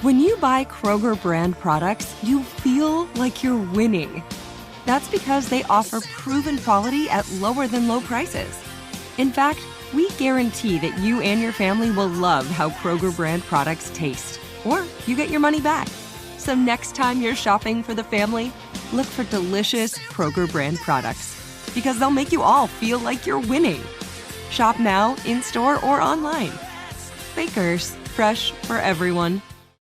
When you buy Kroger brand products, you feel like you're winning. That's because they offer proven quality at lower than low prices. In fact, we guarantee that you and your family will love how Kroger brand products taste, or you get your money back. So next time you're shopping for the family, look for delicious Kroger brand products, because they'll make you all feel like you're winning. Shop now, in-store, or online. Bakers, fresh for everyone.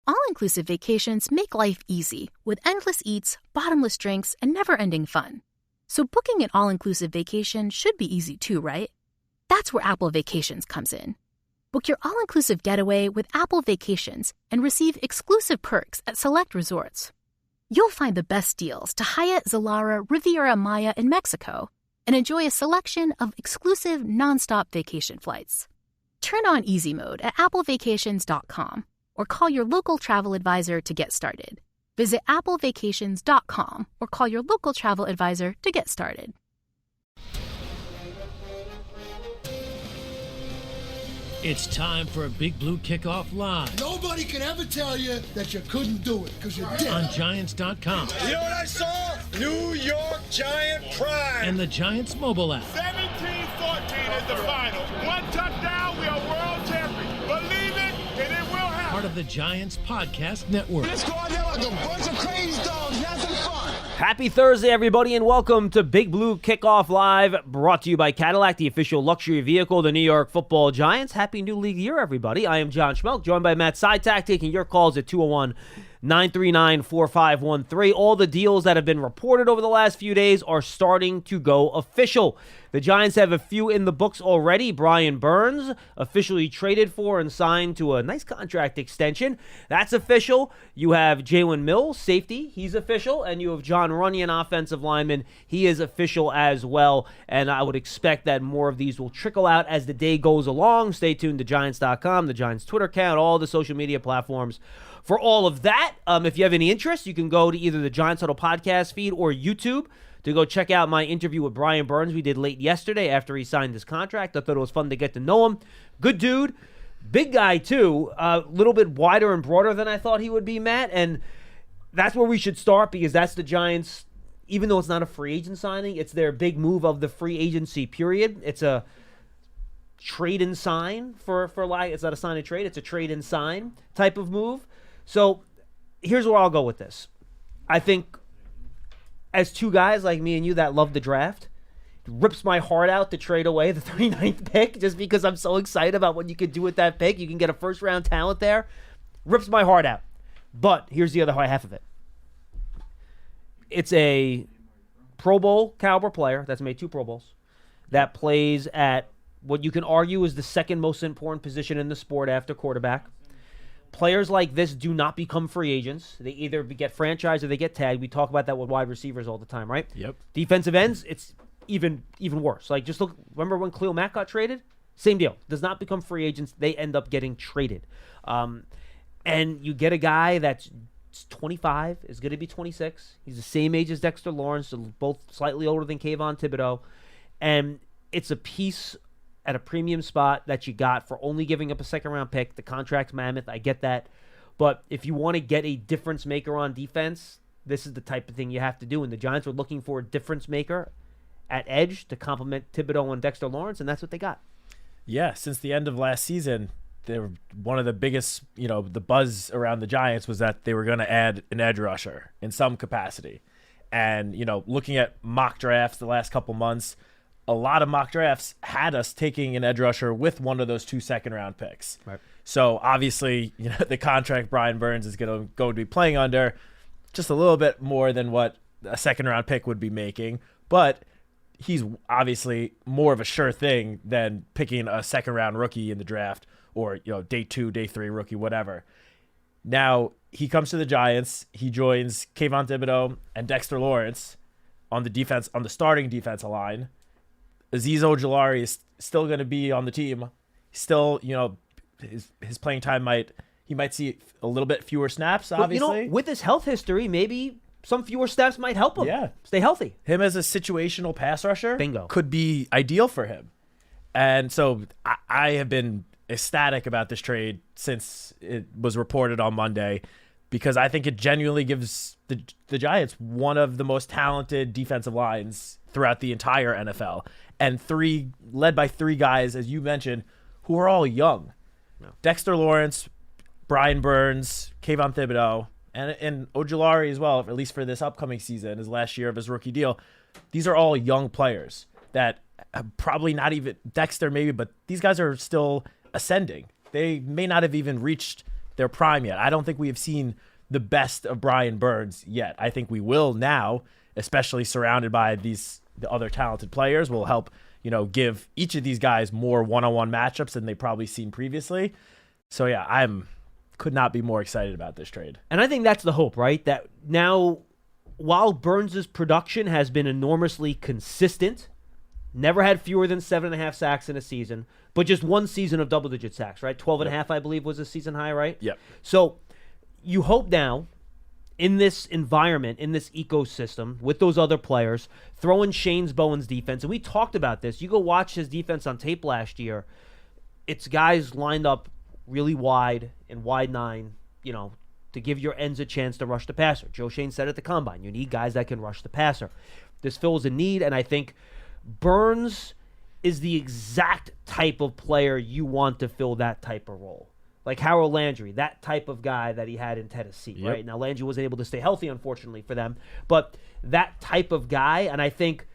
All-inclusive vacations make life easy with endless eats, bottomless drinks, and never-ending fun. So booking an all-inclusive vacation should be easy too, right? That's where Apple Vacations comes in. Book your all-inclusive getaway with Apple Vacations and receive exclusive perks at select resorts. You'll find the best deals to Hyatt Zilara Riviera Maya in Mexico and enjoy a selection of exclusive nonstop vacation flights. Turn on easy mode at applevacations.com. or call your local travel advisor to get started. Visit applevacations.com or call your local travel advisor to get started. It's time for a Big Blue Kickoff Live. Nobody can ever tell you that you couldn't do it, because you did. On Giants.com. You know what I saw? New York Giant pride. And the Giants mobile app. 17-14 is the final. One touchdown, we are world champions. Believe it, and it will happen. Part of the Giants Podcast Network. Let's go out there like a bunch of crazy dogs. Have some fun. Happy Thursday, everybody, and welcome to Big Blue Kickoff Live, brought to you by Cadillac, the official luxury vehicle of the New York Football Giants. Happy new league year, everybody. I am John Schmeelk, joined by Matt Citak, taking your calls at 201-939-4513. All the deals that have been reported over the last few days are starting to go official. The Giants have a few in the books already. Brian Burns, officially traded for and signed to a nice contract extension. That's official. You have Jalen Mills, safety. He's official. And you have John Runyan, offensive lineman. He is official as well. And I would expect that more of these will trickle out as the day goes along. Stay tuned to Giants.com, the Giants Twitter account, all the social media platforms. For all of that, if you have any interest, you can go to either the Giants Huddle podcast feed or YouTube to go check out my interview with Brian Burns we did late yesterday after he signed his contract. I thought it was fun to get to know him. Good dude. Big guy, too. A little bit wider and broader than I thought he would be, Matt. And that's where we should start, because that's the Giants, even though it's not a free agent signing, it's their big move of the free agency period. It's a trade and sign for like, it's not a sign and trade, it's a trade and sign type of move. So here's where I'll go with this. I think as two guys like me and you that love the draft, it rips my heart out to trade away the 39th pick just because I'm so excited about what you could do with that pick. You can get a first-round talent there. Rips my heart out. But here's the other half of it. It's a Pro Bowl caliber player that's made 2 Pro Bowls that plays at what you can argue is the second most important position in the sport after quarterback. Players like this do not become free agents. They either get franchised or they get tagged. We talk about that with wide receivers all the time, right? Yep. Defensive ends, it's even worse. Like, just look, remember when Khalil Mack got traded? Same deal. Does not become free agents. They end up getting traded. And you get a guy that's 25, is going to be 26. He's the same age as Dexter Lawrence, so both slightly older than Kayvon Thibodeau. And it's a piece at a premium spot that you got for only giving up a second-round pick. The contract's mammoth. I get that. But if you want to get a difference maker on defense, this is the type of thing you have to do. And the Giants were looking for a difference maker at edge to complement Thibodeau and Dexter Lawrence, and that's what they got. Yeah, since the end of last season, they were one of the biggest, the buzz around the Giants was that they were going to add an edge rusher in some capacity. And, looking at mock drafts the last couple months, a lot of mock drafts had us taking an edge rusher with one of those 2 second-round picks. Right. So, obviously, the contract Brian Burns is going to be playing under just a little bit more than what a second-round pick would be making. But he's obviously more of a sure thing than picking a second-round rookie in the draft or, day 2, day 3 rookie, whatever. Now, he comes to the Giants. He joins Kayvon Thibodeau and Dexter Lawrence on the starting defensive line. Azeez Ojulari is still going to be on the team. Still, his playing time might see a little bit fewer snaps, obviously. But, with his health history, maybe some fewer snaps might help him. Yeah. Stay healthy. Him as a situational pass rusher Bingo. could be ideal for him. And so I have been ecstatic about this trade since it was reported on Monday, because I think it genuinely gives the Giants one of the most talented defensive lines throughout the entire NFL, and led by three guys, as you mentioned, who are all young. No. Dexter Lawrence, Brian Burns, Kayvon Thibodeau, and Ojulari as well, at least for this upcoming season, his last year of his rookie deal. These are all young players that probably not even Dexter maybe, but these guys are still ascending. They may not have even reached their prime yet. I don't think we have seen the best of Brian Burns yet. I think we will now, especially surrounded by the other talented players, will help, give each of these guys more one-on-one matchups than they've probably seen previously. So yeah, could not be more excited about this trade. And I think that's the hope, right? That now, while Burns' production has been enormously consistent, never had fewer than 7.5 sacks in a season, but just one season of double-digit sacks, right? 12.5, I believe, was a season high, right? Yep. So you hope now, in this environment, in this ecosystem, with those other players, throw in Shane Bowen's defense, and we talked about this. You go watch his defense on tape last year. It's guys lined up really wide in wide nine, to give your ends a chance to rush the passer. Joe Shane said at the Combine, you need guys that can rush the passer. This fills a need, and I think Burns is the exact type of player you want to fill that type of role. Like Harold Landry, that type of guy that he had in Tennessee, right? Now, Landry wasn't able to stay healthy, unfortunately, for them. But that type of guy, and I think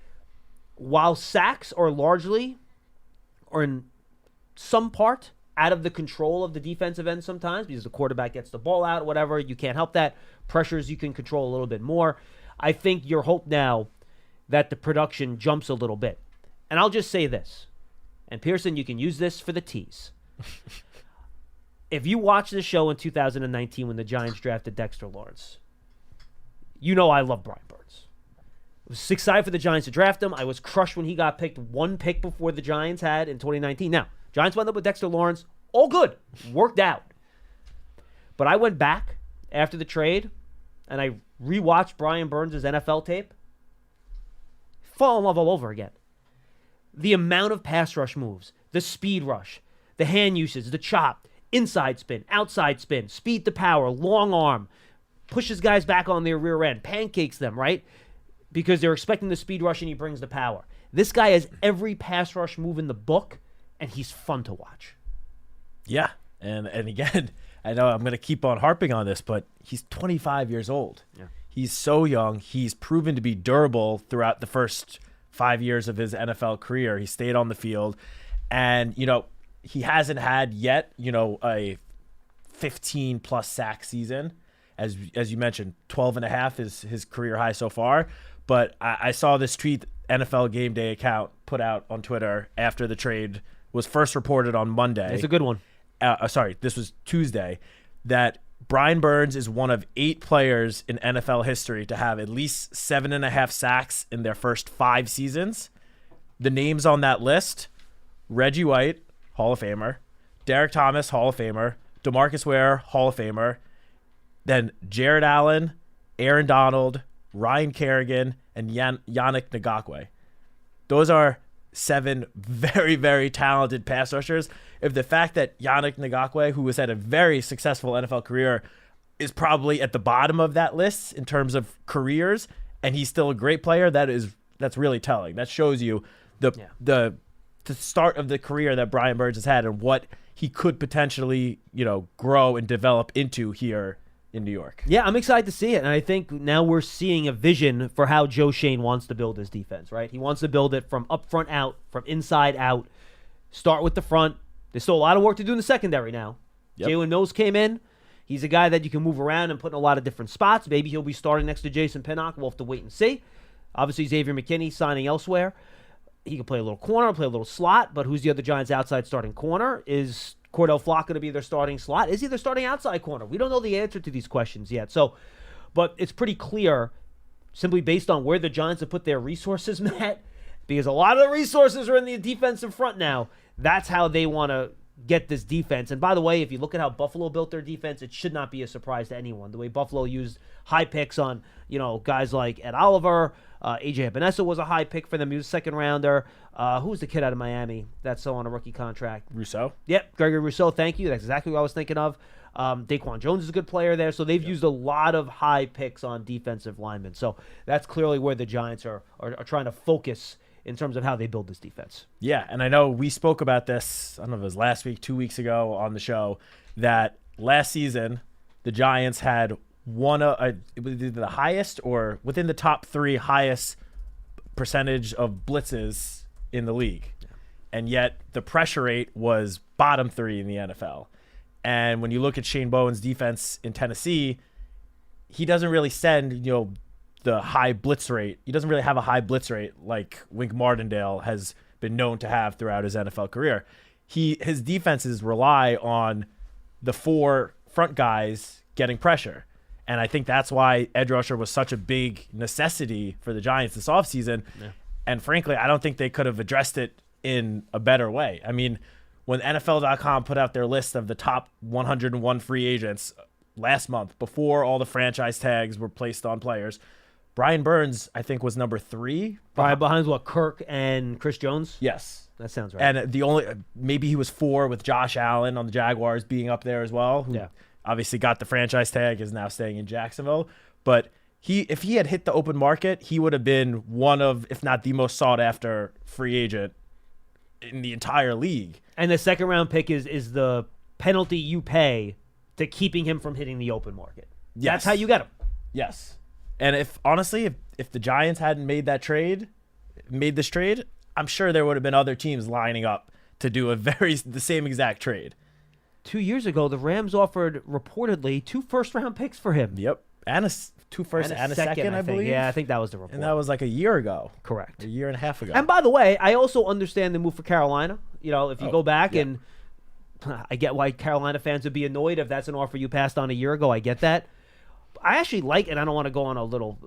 while sacks are largely, or in some part, out of the control of the defensive end sometimes, because the quarterback gets the ball out, whatever, you can't help that. Pressures you can control a little bit more. I think your hope now that the production jumps a little bit. And I'll just say this, and Pearson, you can use this for the tease. If you watch the show in 2019 when the Giants drafted Dexter Lawrence, I love Brian Burns. I was excited for the Giants to draft him. I was crushed when he got picked one pick before the Giants had in 2019. Now, Giants wound up with Dexter Lawrence. All good. Worked out. But I went back after the trade, and I rewatched Brian Burns' NFL tape. Fall in love all over again. The amount of pass rush moves, the speed rush, the hand usage, the chop, inside spin, outside spin, speed to power, long arm, pushes guys back on their rear end, pancakes them, right? Because they're expecting the speed rush and he brings the power. This guy has every pass rush move in the book, and he's fun to watch. Yeah, and again, I know I'm going to keep on harping on this, but he's 25 years old. Yeah. He's so young. He's proven to be durable throughout the first 5 years of his NFL career. He stayed on the field, and, he hasn't had yet, a 15-plus sack season. As you mentioned, 12.5 is his career high so far. But I saw this tweet NFL Game Day account put out on Twitter after the trade was first reported on Monday. It's a good one. This was Tuesday, that Brian Burns is one of 8 players in NFL history to have at least 7.5 sacks in their first 5 seasons. The names on that list: Reggie White, Hall of Famer; Derek Thomas, Hall of Famer; DeMarcus Ware, Hall of Famer; then Jared Allen, Aaron Donald, Ryan Kerrigan, and Yannick Ngakoue. Those are 7 very, very talented pass rushers. If the fact that Yannick Ngakoue, who has had a very successful NFL career, is probably at the bottom of that list in terms of careers, and he's still a great player, that's really telling. That shows you the start of the career that Brian Burns has had and what he could potentially, grow and develop into here in New York. Yeah, I'm excited to see it, and I think now we're seeing a vision for how Joe Shane wants to build his defense, right? He wants to build it from up front out, from inside out, start with the front. There's still a lot of work to do in the secondary now. Yep. Jalen Mills came in. He's a guy that you can move around and put in a lot of different spots. Maybe he'll be starting next to Jason Pinnock. We'll have to wait and see. Obviously, Xavier McKinney signing elsewhere. He can play a little corner, play a little slot, but who's the other Giants' outside starting corner? Is Cordell Flock going to be their starting slot? Is he their starting outside corner? We don't know the answer to these questions yet. But it's pretty clear, simply based on where the Giants have put their resources, Matt, because a lot of the resources are in the defensive front now. That's how they want to get this defense. And by the way, if you look at how Buffalo built their defense, it should not be a surprise to anyone. The way Buffalo used high picks on, guys like Ed Oliver, AJ Epinesa was a high pick for them. He was a second rounder. Who's the kid out of Miami that's still on a rookie contract? Rousseau? Yep, Gregory Rousseau, thank you. That's exactly what I was thinking of. Daquan Jones is a good player there. So they've used a lot of high picks on defensive linemen. So that's clearly where the Giants are trying to focus in terms of how they build this defense. Yeah, and I know we spoke about this, I don't know if it was last week, 2 weeks ago on the show, that last season the Giants had it was either the highest or within the top 3 highest percentage of blitzes in the league. Yeah. And yet the pressure rate was bottom 3 in the NFL. And when you look at Shane Bowen's defense in Tennessee, he doesn't really send, the high blitz rate. He doesn't really have a high blitz rate like Wink Martindale has been known to have throughout his NFL career. His defenses rely on the 4 front guys getting pressure. And I think that's why edge rusher was such a big necessity for the Giants this offseason. Yeah. And frankly, I don't think they could have addressed it in a better way. I mean, when NFL.com put out their list of the top 101 free agents last month, before all the franchise tags were placed on players, Brian Burns, I think, was number 3. Behind what, Kirk and Chris Jones? Yes. That sounds right. And maybe he was 4 with Josh Allen on the Jaguars being up there as well, who obviously got the franchise tag, is now staying in Jacksonville. But if he had hit the open market, he would have been one of, if not the most sought after free agent in the entire league. And the second round pick is the penalty you pay to keeping him from hitting the open market. Yes. That's how you get him. Yes. And if the Giants hadn't made this trade, I'm sure there would have been other teams lining up to do the same exact trade. 2 years ago, the Rams offered reportedly 2 first-round picks for him. Yep, and 2 first and a second, I believe. Yeah, I think that was the report. And that was like a year ago. Correct. A year and a half ago. And by the way, I also understand the move for Carolina. If you go back and I get why Carolina fans would be annoyed if that's an offer you passed on a year ago. I get that. I actually like, and I don't want to go on a little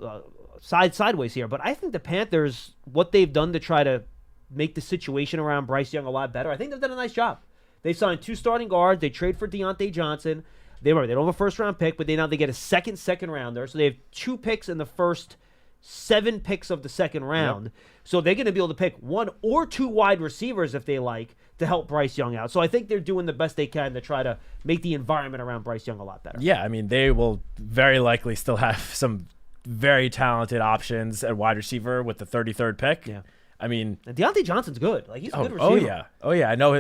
sideways here, but I think the Panthers, what they've done to try to make the situation around Bryce Young a lot better, I think they've done a nice job. They signed 2 starting guards. They trade for Deontay Johnson. They don't have a first-round pick, but they get a second rounder. So they have 2 picks in the first 7 picks of the second round. Yep. So they're going to be able to pick 1 or 2 wide receivers if they like to help Bryce Young out. So I think they're doing the best they can to try to make the environment around Bryce Young a lot better. Yeah, I mean, they will very likely still have some very talented options at wide receiver with the 33rd pick. Yeah. I mean, and Deontay Johnson's good. Like, he's a good receiver. Oh yeah. I know.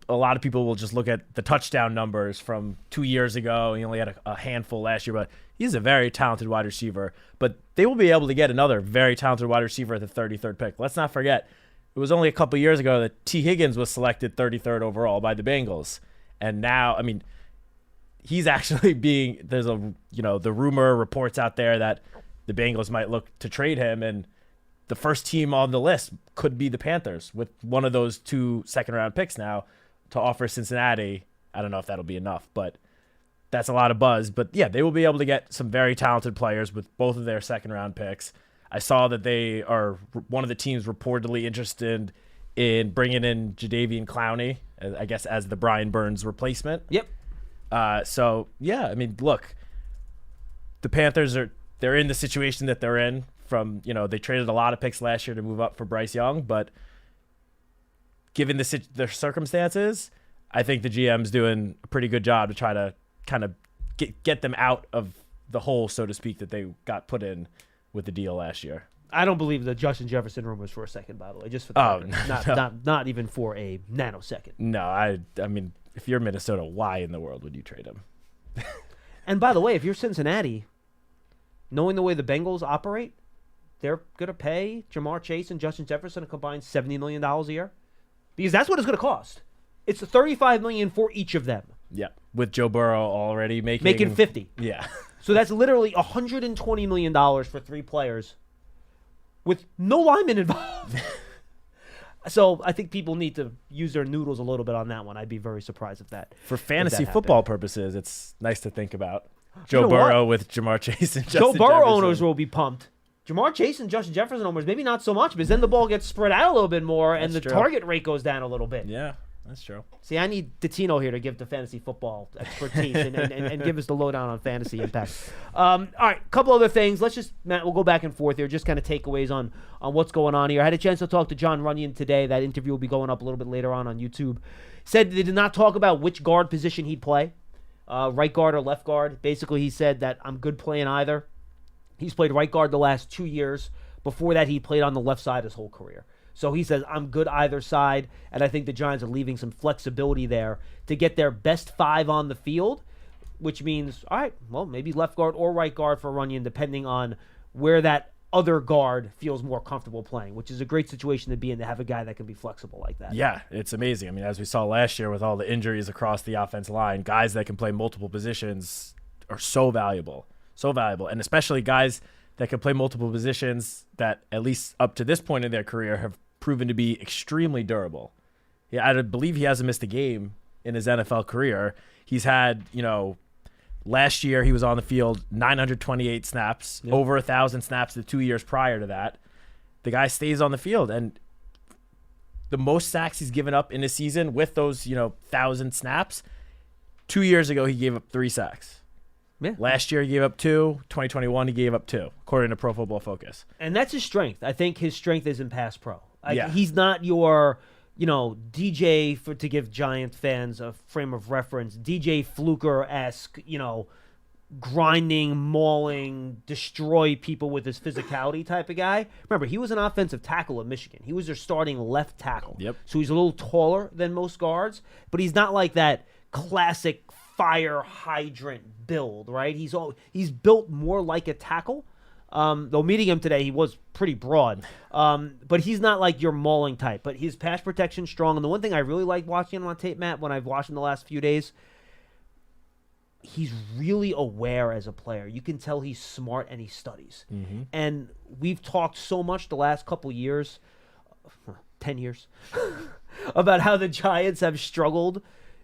A lot of people will just look at the touchdown numbers from 2 years ago. He only had a handful last year, but he's a very talented wide receiver. But they will be able to get another very talented wide receiver at the 33rd pick. Let's not forget, it was only a couple years ago that T. Higgins was selected 33rd overall by the Bengals, and now, I mean, he's actually there's the rumor reports out there that the Bengals might look to trade him, and the first team on the list could be the Panthers with one of those 2 second-round picks now to offer Cincinnati. I don't know if that'll be enough, but that's a lot of buzz. But, yeah, they will be able to get some very talented players with both of their second-round picks. I saw that they are one of the teams reportedly interested in bringing in Jadeveon Clowney, I guess, as the Brian Burns replacement. Yep. So, yeah, I mean, look, the Panthers they're in the situation that they're in. They traded a lot of picks last year to move up for Bryce Young, but given the circumstances, I think the GM's doing a pretty good job to try to kind of get them out of the hole, so to speak, that they got put in with the deal last year. I don't believe the Justin Jefferson rumors for a second, by the way, just for the not even for a nanosecond. No, I mean, if you're Minnesota, why in the world would you trade him? And by the way, if you're Cincinnati, knowing the way the Bengals operate, they're going to pay Jamar Chase and Justin Jefferson a combined $70 million a year, because that's what it's going to cost. It's $35 million for each of them. Yeah, with Joe Burrow already making 50. Yeah. So that's literally $120 million for 3 players with no linemen involved. So I think people need to use their noodles a little bit on that one. I'd be very surprised if that. For fantasy football purposes, it's nice to think about Joe Burrow with Jamar Chase and Justin Jefferson. Joe Burrow owners will be pumped. Jamar Chase and Justin Jefferson owners, maybe not so much, because then the ball gets spread out a little bit more and the target rate goes down a little bit. Yeah. That's true. See, I need Tino here to give the fantasy football expertise and give us the lowdown on fantasy impact. All right, a couple other things. Matt, we'll go back and forth here, just kind of takeaways on what's going on here. I had a chance to talk to John Runyon today. That interview will be going up a little bit later on YouTube. Said they did not talk about which guard position he'd play, right guard or left guard. Basically, he said that I'm good playing either. He's played right guard the last 2 years. Before that, he played on the left side his whole career. So he says, I'm good either side, and I think the Giants are leaving some flexibility there to get their best 5 on the field, which means, all right, well, maybe left guard or right guard for Runyon, depending on where that other guard feels more comfortable playing, which is a great situation to be in, to have a guy that can be flexible like that. Yeah, it's amazing. I mean, as we saw last year with all the injuries across the offensive line, guys that can play multiple positions are so valuable, and especially guys that can play multiple positions that, at least up to this point in their career, have proven to be extremely durable. Yeah, I believe he hasn't missed a game in his NFL career. He's had, last year he was on the field 928 snaps, over 1,000 snaps the 2 years prior to that. The guy stays on the field, and the most sacks he's given up in a season with those, 1,000 snaps, 2 years ago he gave up 3 sacks. Yeah. Last year he gave up 2. 2021 he gave up 2, according to Pro Football Focus. And that's his strength. I think his strength is in pass pro. He's not your, DJ, to give Giant fans a frame of reference, DJ Fluker-esque, grinding, mauling, destroy people with his physicality type of guy. Remember, he was an offensive tackle at Michigan. He was their starting left tackle. Yep. So he's a little taller than most guards, but he's not like that classic fire hydrant build, right? He's built more like a tackle. Though meeting him today, he was pretty broad. But he's not like your mauling type. But his pass protection strong. And the one thing I really like watching him on tape, Matt, when I've watched him the last few days, he's really aware as a player. You can tell he's smart and he studies. Mm-hmm. And we've talked so much the last couple years, 10 years, about how the Giants have struggled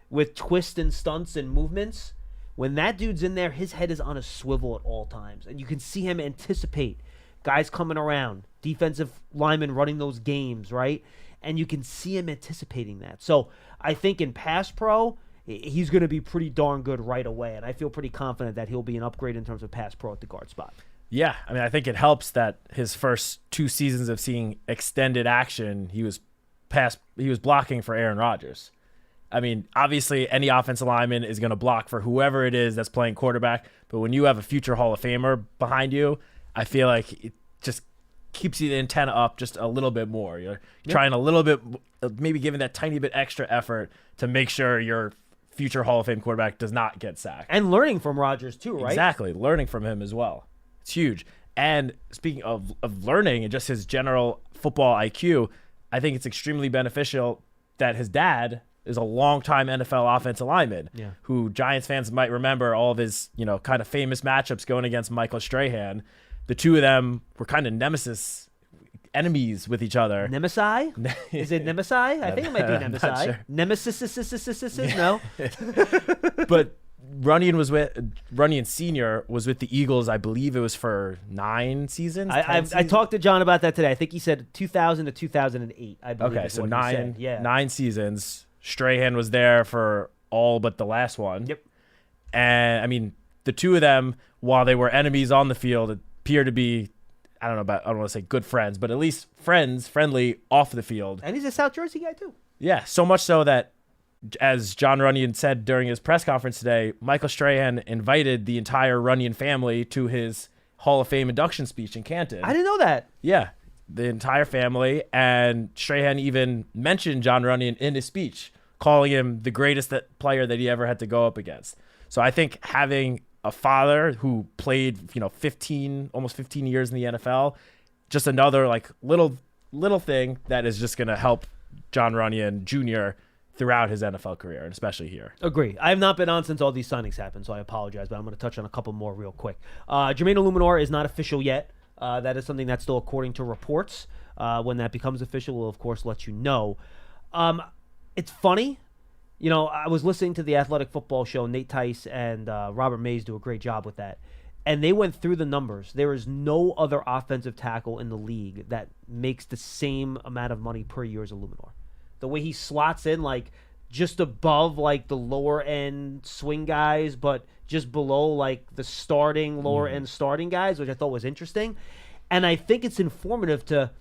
with twists and stunts and movements. When that dude's in there, his head is on a swivel at all times. And you can see him anticipate guys coming around, defensive linemen running those games, right? And you can see him anticipating that. So I think in pass pro, he's going to be pretty darn good right away. And I feel pretty confident that he'll be an upgrade in terms of pass pro at the guard spot. Yeah, I mean, I think it helps that his first 2 seasons of seeing extended action, he was blocking for Aaron Rodgers. I mean, obviously, any offensive lineman is going to block for whoever it is that's playing quarterback. But when you have a future Hall of Famer behind you, I feel like it just keeps the antenna up just a little bit more. You're trying a little bit, maybe giving that tiny bit extra effort to make sure your future Hall of Fame quarterback does not get sacked. And learning from Rodgers, too, right? Exactly. Learning from him as well. It's huge. And speaking of learning and just his general football IQ, I think it's extremely beneficial that his dad is a longtime NFL offensive lineman who Giants fans might remember all of his, kind of famous matchups going against Michael Strahan. The two of them were kind of enemies with each other. Nemesi? Is it Nemesi? I think it might be Nemesi. Sure. Nemesis? No. But Runyon Sr. was with the Eagles, I believe it was for 9 seasons. I talked to John about that today. I think he said 2000 to 2008, I believe. Okay, so 9 seasons. Strahan was there for all but the last one. Yep. And, I mean, the two of them, while they were enemies on the field, appear to be, I don't want to say good friends, but at least friendly off the field. And he's a South Jersey guy, too. Yeah, so much so that, as John Runyon said during his press conference today, Michael Strahan invited the entire Runyon family to his Hall of Fame induction speech in Canton. I didn't know that. Yeah. The entire family, and Strahan even mentioned John Runyon in his speech, calling him the greatest player that he ever had to go up against. So I think having a father who played, almost 15 years in the NFL, just another little thing that is just going to help John Runyon Jr. throughout his NFL career, and especially here. Agree. I have not been on since all these signings happened, so I apologize, but I'm going to touch on a couple more real quick. Jermaine Illuminor is not official yet. That is something that's still according to reports. When that becomes official, we'll, of course, let you know. It's funny. I was listening to the Athletic Football Show. Nate Tice and Robert Mays do a great job with that. And they went through the numbers. There is no other offensive tackle in the league that makes the same amount of money per year as Illuminor. The way he slots in, like just above like the lower end swing guys, but just below like the starting lower end starting guys, which I thought was interesting. And I think it's informative to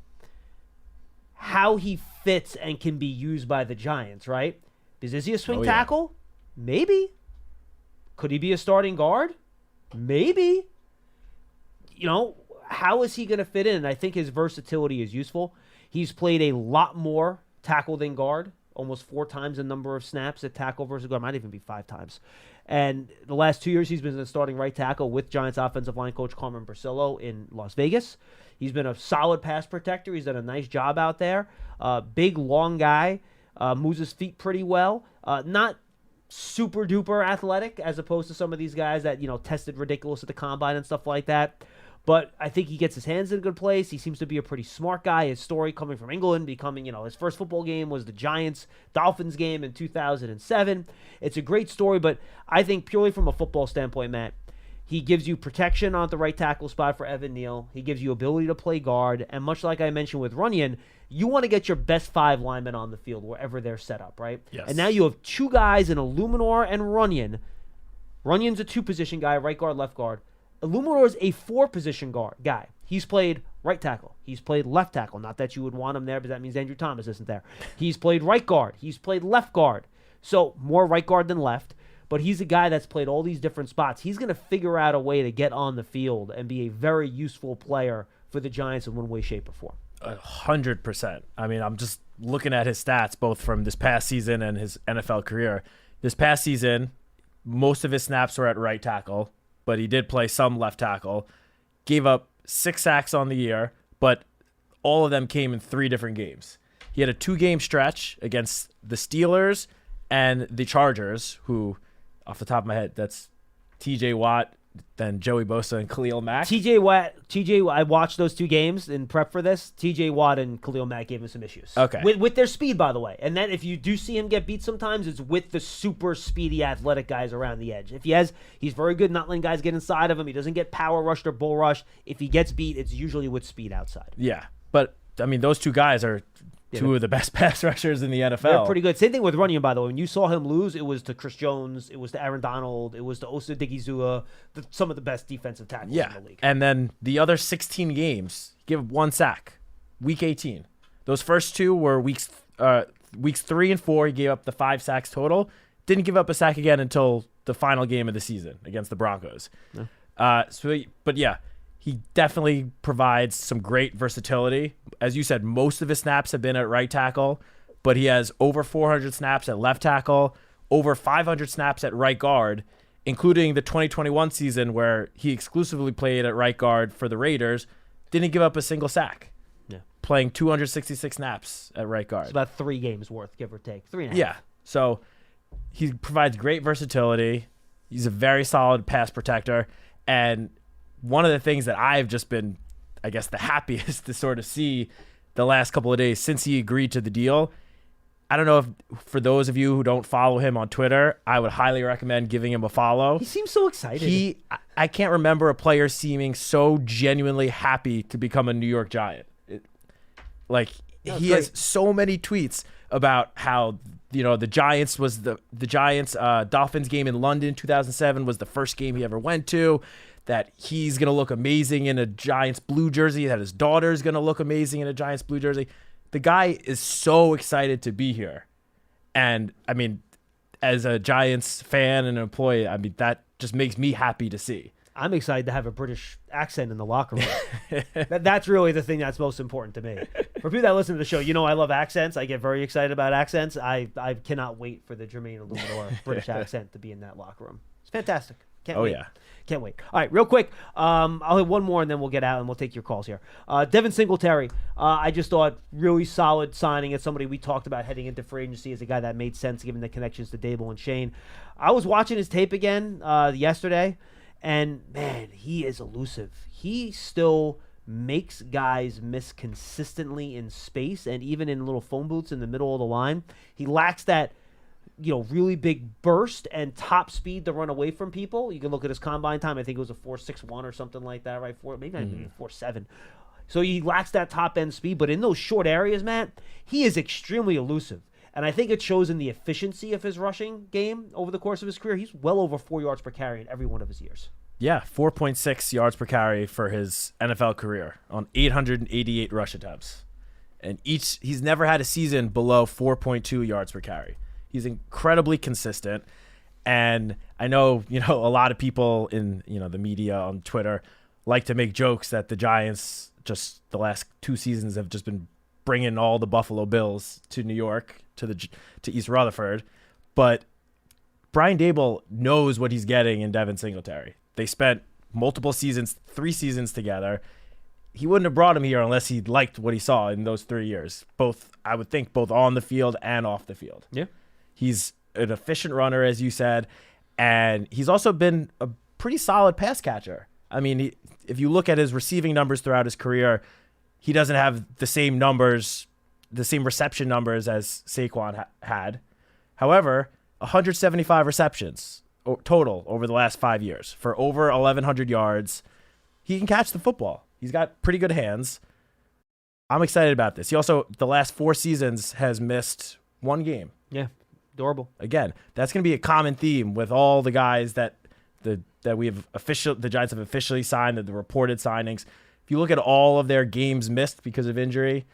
how he fits and can be used by the Giants, right? Because is he a swing tackle? Maybe. Could he be a starting guard? Maybe. You know, how is he going to fit in? And I think his versatility is useful. He's played a lot more tackle than guard, almost 4 times the number of snaps at tackle versus guard. Might even be 5 times. And the last 2 years, he's been the starting right tackle with Giants offensive line coach Carmen Bursillo in Las Vegas. He's been a solid pass protector. He's done a nice job out there. Big, long guy. Moves his feet pretty well. Not super duper athletic as opposed to some of these guys that, tested ridiculous at the combine and stuff like that. But I think he gets his hands in a good place. He seems to be a pretty smart guy. His story coming from England, becoming, his first football game was the Giants-Dolphins game in 2007. It's a great story, but I think purely from a football standpoint, Matt, he gives you protection on the right tackle spot for Evan Neal. He gives you ability to play guard. And much like I mentioned with Runyon, you want to get your best 5 linemen on the field wherever they're set up, right? Yes. And now you have 2 guys in Illuminor and Runyon. Runyon's a 2-position guy, right guard, left guard. Illuminor is a 4-position guy. He's played right tackle. He's played left tackle. Not that you would want him there, but that means Andrew Thomas isn't there. He's played right guard. He's played left guard. So more right guard than left. But he's a guy that's played all these different spots. He's going to figure out a way to get on the field and be a very useful player for the Giants in one way, shape, or form. 100%. I mean, I'm just looking at his stats, both from this past season and his NFL career. This past season, most of his snaps were at right tackle, but he did play some left tackle. Gave up 6 sacks on the year, but all of them came in 3 different games. He had a 2-game stretch against the Steelers and the Chargers, who, off the top of my head, that's TJ Watt, then Joey Bosa and Khalil Mack. I watched those 2 games in prep for this. TJ Watt and Khalil Mack gave him some issues. Okay. With their speed, by the way. And then if you do see him get beat sometimes, it's with the super speedy athletic guys around the edge. He's very good not letting guys get inside of him. He doesn't get power rushed or bull rushed. If he gets beat, it's usually with speed outside. Yeah. But, I mean, those 2 guys are 2 of the best pass rushers in the NFL. They're pretty good. Same thing with Runyon, by the way. When you saw him lose, it was to Chris Jones, it was to Aaron Donald, it was to Osa Digizua, some of the best defensive tackles in the league. And then the other 16 games, he gave 1 sack. Week 18. Those first 2 were weeks 3 and 4. He gave up the 5 sacks total. Didn't give up a sack again until the final game of the season against the Broncos. Yeah. He definitely provides some great versatility. As you said, most of his snaps have been at right tackle, but he has over 400 snaps at left tackle, over 500 snaps at right guard, including the 2021 season where he exclusively played at right guard for the Raiders, didn't give up a single sack. Yeah. Playing 266 snaps at right guard. It's about 3 games worth, give or take. 3.5. Yeah. So he provides great versatility. He's a very solid pass protector. And one of the things that I've just been, I guess, the happiest to sort of see the last couple of days since he agreed to the deal, I don't know if for those of you who don't follow him on Twitter, I would highly recommend giving him a follow. He seems so excited. I can't remember a player seeming so genuinely happy to become a New York Giant. He has so many tweets about how the Giants was the Giants Dolphins game in London 2007 was the first game he ever went to. That he's going to look amazing in a Giants blue jersey, that his daughter's going to look amazing in a Giants blue jersey. The guy is so excited to be here. And, I mean, as a Giants fan and employee, I mean, that just makes me happy to see. I'm excited to have a British accent in the locker room. That's really the thing that's most important to me. For people that listen to the show, I love accents. I get very excited about accents. I cannot wait for the Jermaine Illuminor British accent to be in that locker room. It's fantastic. Can't wait. Yeah. Can't wait. All right, real quick. I'll have one more, and then we'll get out, and we'll take your calls here. Devin Singletary, I just thought really solid signing. It's somebody we talked about heading into free agency as a guy that made sense given the connections to Dable and Shane. I was watching his tape again yesterday, and, man, he is elusive. He still makes guys miss consistently in space and even in little phone booths in the middle of the line. He lacks that really big burst and top speed to run away from people. You can look at his combine time. I think it was a 4.61 or something like that, right? Maybe not even 4.7. So he lacks that top end speed, but in those short areas, Matt, he is extremely elusive. And I think it shows in the efficiency of his rushing game over the course of his career. He's well over 4 yards per carry in every one of his years. Yeah, 4.6 yards per carry for his NFL career on 888 rush attempts. And he's never had a season below 4.2 yards per carry. He's incredibly consistent. And I know, a lot of people in, the media on Twitter like to make jokes that the Giants just the last 2 seasons have just been bringing all the Buffalo Bills to New York, to East Rutherford. But Brian Daboll knows what he's getting in Devin Singletary. They spent multiple seasons, 3 seasons together. He wouldn't have brought him here unless he liked what he saw in those 3 years. I would think both on the field and off the field. Yeah. He's an efficient runner, as you said, and he's also been a pretty solid pass catcher. I mean, if you look at his receiving numbers throughout his career, he doesn't have the same numbers, the same reception numbers as Saquon had. However, 175 receptions total over the last 5 years for over 1,100 yards. He can catch the football. He's got pretty good hands. I'm excited about this. He also, the last 4 seasons, has missed 1 game. Yeah, adorable. Again, that's going to be a common theme with all the guys that the Giants have officially signed, the reported signings. If you look at all of their games missed because of injury,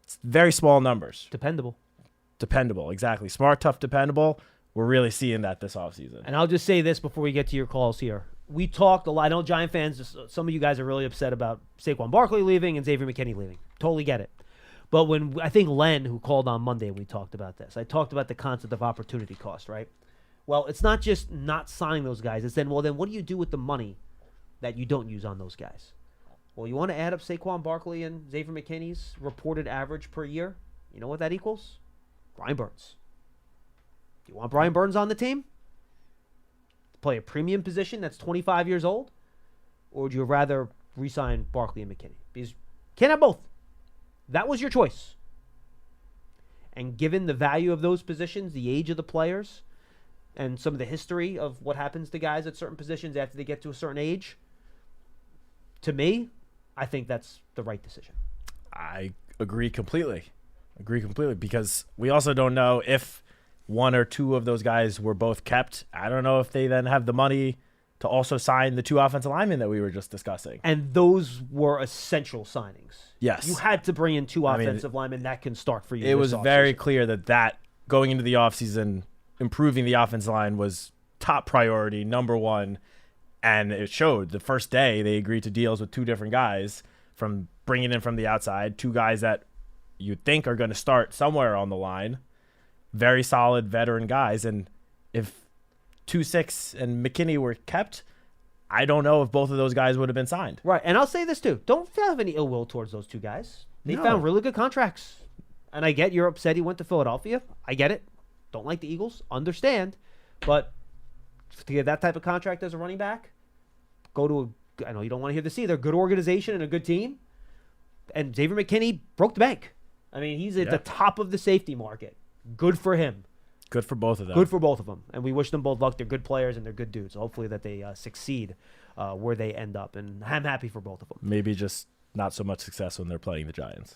it's very small numbers. Dependable, exactly. Smart, tough, dependable. We're really seeing that this offseason. And I'll just say this before we get to your calls here. We talked a lot. I know Giant fans, some of you guys are really upset about Saquon Barkley leaving and Xavier McKinney leaving. Totally get it. But when I think Len, who called on Monday, we talked about this. I talked about the concept of opportunity cost, right? Well, it's not just not signing those guys. It's then what do you do with the money that you don't use on those guys? Well, you want to add up Saquon Barkley and Xavier McKinney's reported average per year? You know what that equals? Brian Burns. Do you want Brian Burns on the team? Play a premium position that's 25 years old? Or would you rather re-sign Barkley and McKinney? Because you can't have both. That was your choice. And given the value of those positions, the age of the players, and some of the history of what happens to guys at certain positions after they get to a certain age, to me, I think that's the right decision. I agree completely. Because we also don't know if 1 or 2 of those guys were both kept. I don't know if they then have the money to also sign the 2 offensive linemen that we were just discussing. And those were essential signings. Yes. You had to bring in 2 offensive linemen that can start for you. It was very clear that going into the offseason, improving the offensive line was top priority, number 1. And it showed. The first day, they agreed to deals with 2 different guys from bringing in from the outside, 2 guys that you'd think are going to start somewhere on the line. Very solid veteran guys. And if 2-6 and McKinney were kept, I don't know if both of those guys would have been signed. Right. And I'll say this too. Don't have any ill will towards those 2 guys. They found really good contracts. And I get you're upset he went to Philadelphia. I get it. Don't like the Eagles. Understand. But to get that type of contract as a running back, go to I know you don't want to hear this either, good organization and a good team. And Xavier McKinney broke the bank. I mean, he's at the top of the safety market. Good for him. Good for both of them. And we wish them both luck. They're good players and they're good dudes. So hopefully that they succeed where they end up. And I'm happy for both of them. Maybe just not so much success when they're playing the Giants.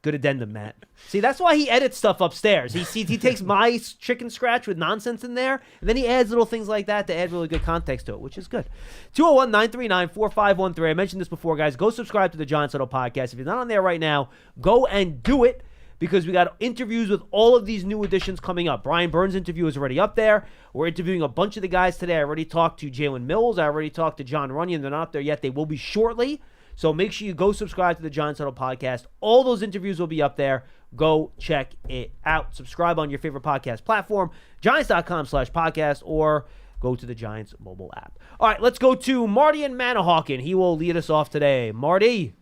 Good addendum, Matt. See, that's why he edits stuff upstairs. He takes my chicken scratch with nonsense in there, and then he adds little things like that to add really good context to it, which is good. 201-939-4513. I mentioned this before, guys. Go subscribe to the Giants Huddle podcast. If you're not on there right now, go and do it, because we got interviews with all of these new additions coming up. Brian Burns' interview is already up there. We're interviewing a bunch of the guys today. I already talked to Jalen Mills. I already talked to John Runyon. They're not up there yet. They will be shortly. So make sure you go subscribe to the Giants Huddle podcast. All those interviews will be up there. Go check it out. Subscribe on your favorite podcast platform, Giants.com/podcast, or go to the Giants mobile app. All right, let's go to Marty in Manahawkin. He will lead us off today. Marty.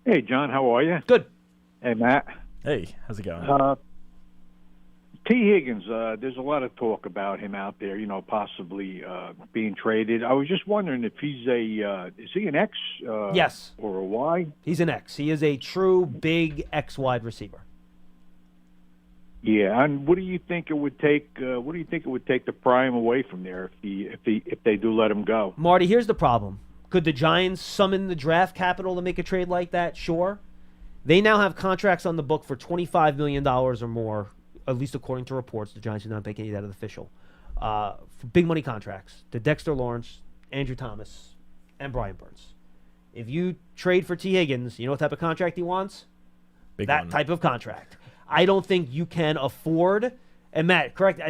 Hey, John. How are you? Good. Hey, Matt. Hey, how's it going? T. Higgins, there's a lot of talk about him out there, possibly being traded. I was just wondering if is he an X? Yes. Or a Y? He's an X. He is a true big X wide receiver. Yeah, and what do you think it would take? What do you think it would take to pry him away from there if they do let him go? Marty, here's the problem. Could the Giants summon the draft capital to make a trade like that? Sure. They now have contracts on the book for $25 million or more, at least according to reports. The Giants are not making that official. For big money contracts to Dexter Lawrence, Andrew Thomas, and Brian Burns. If you trade for T. Higgins, you know what type of contract he wants? That type of contract. I don't think you can afford, and Matt, correct,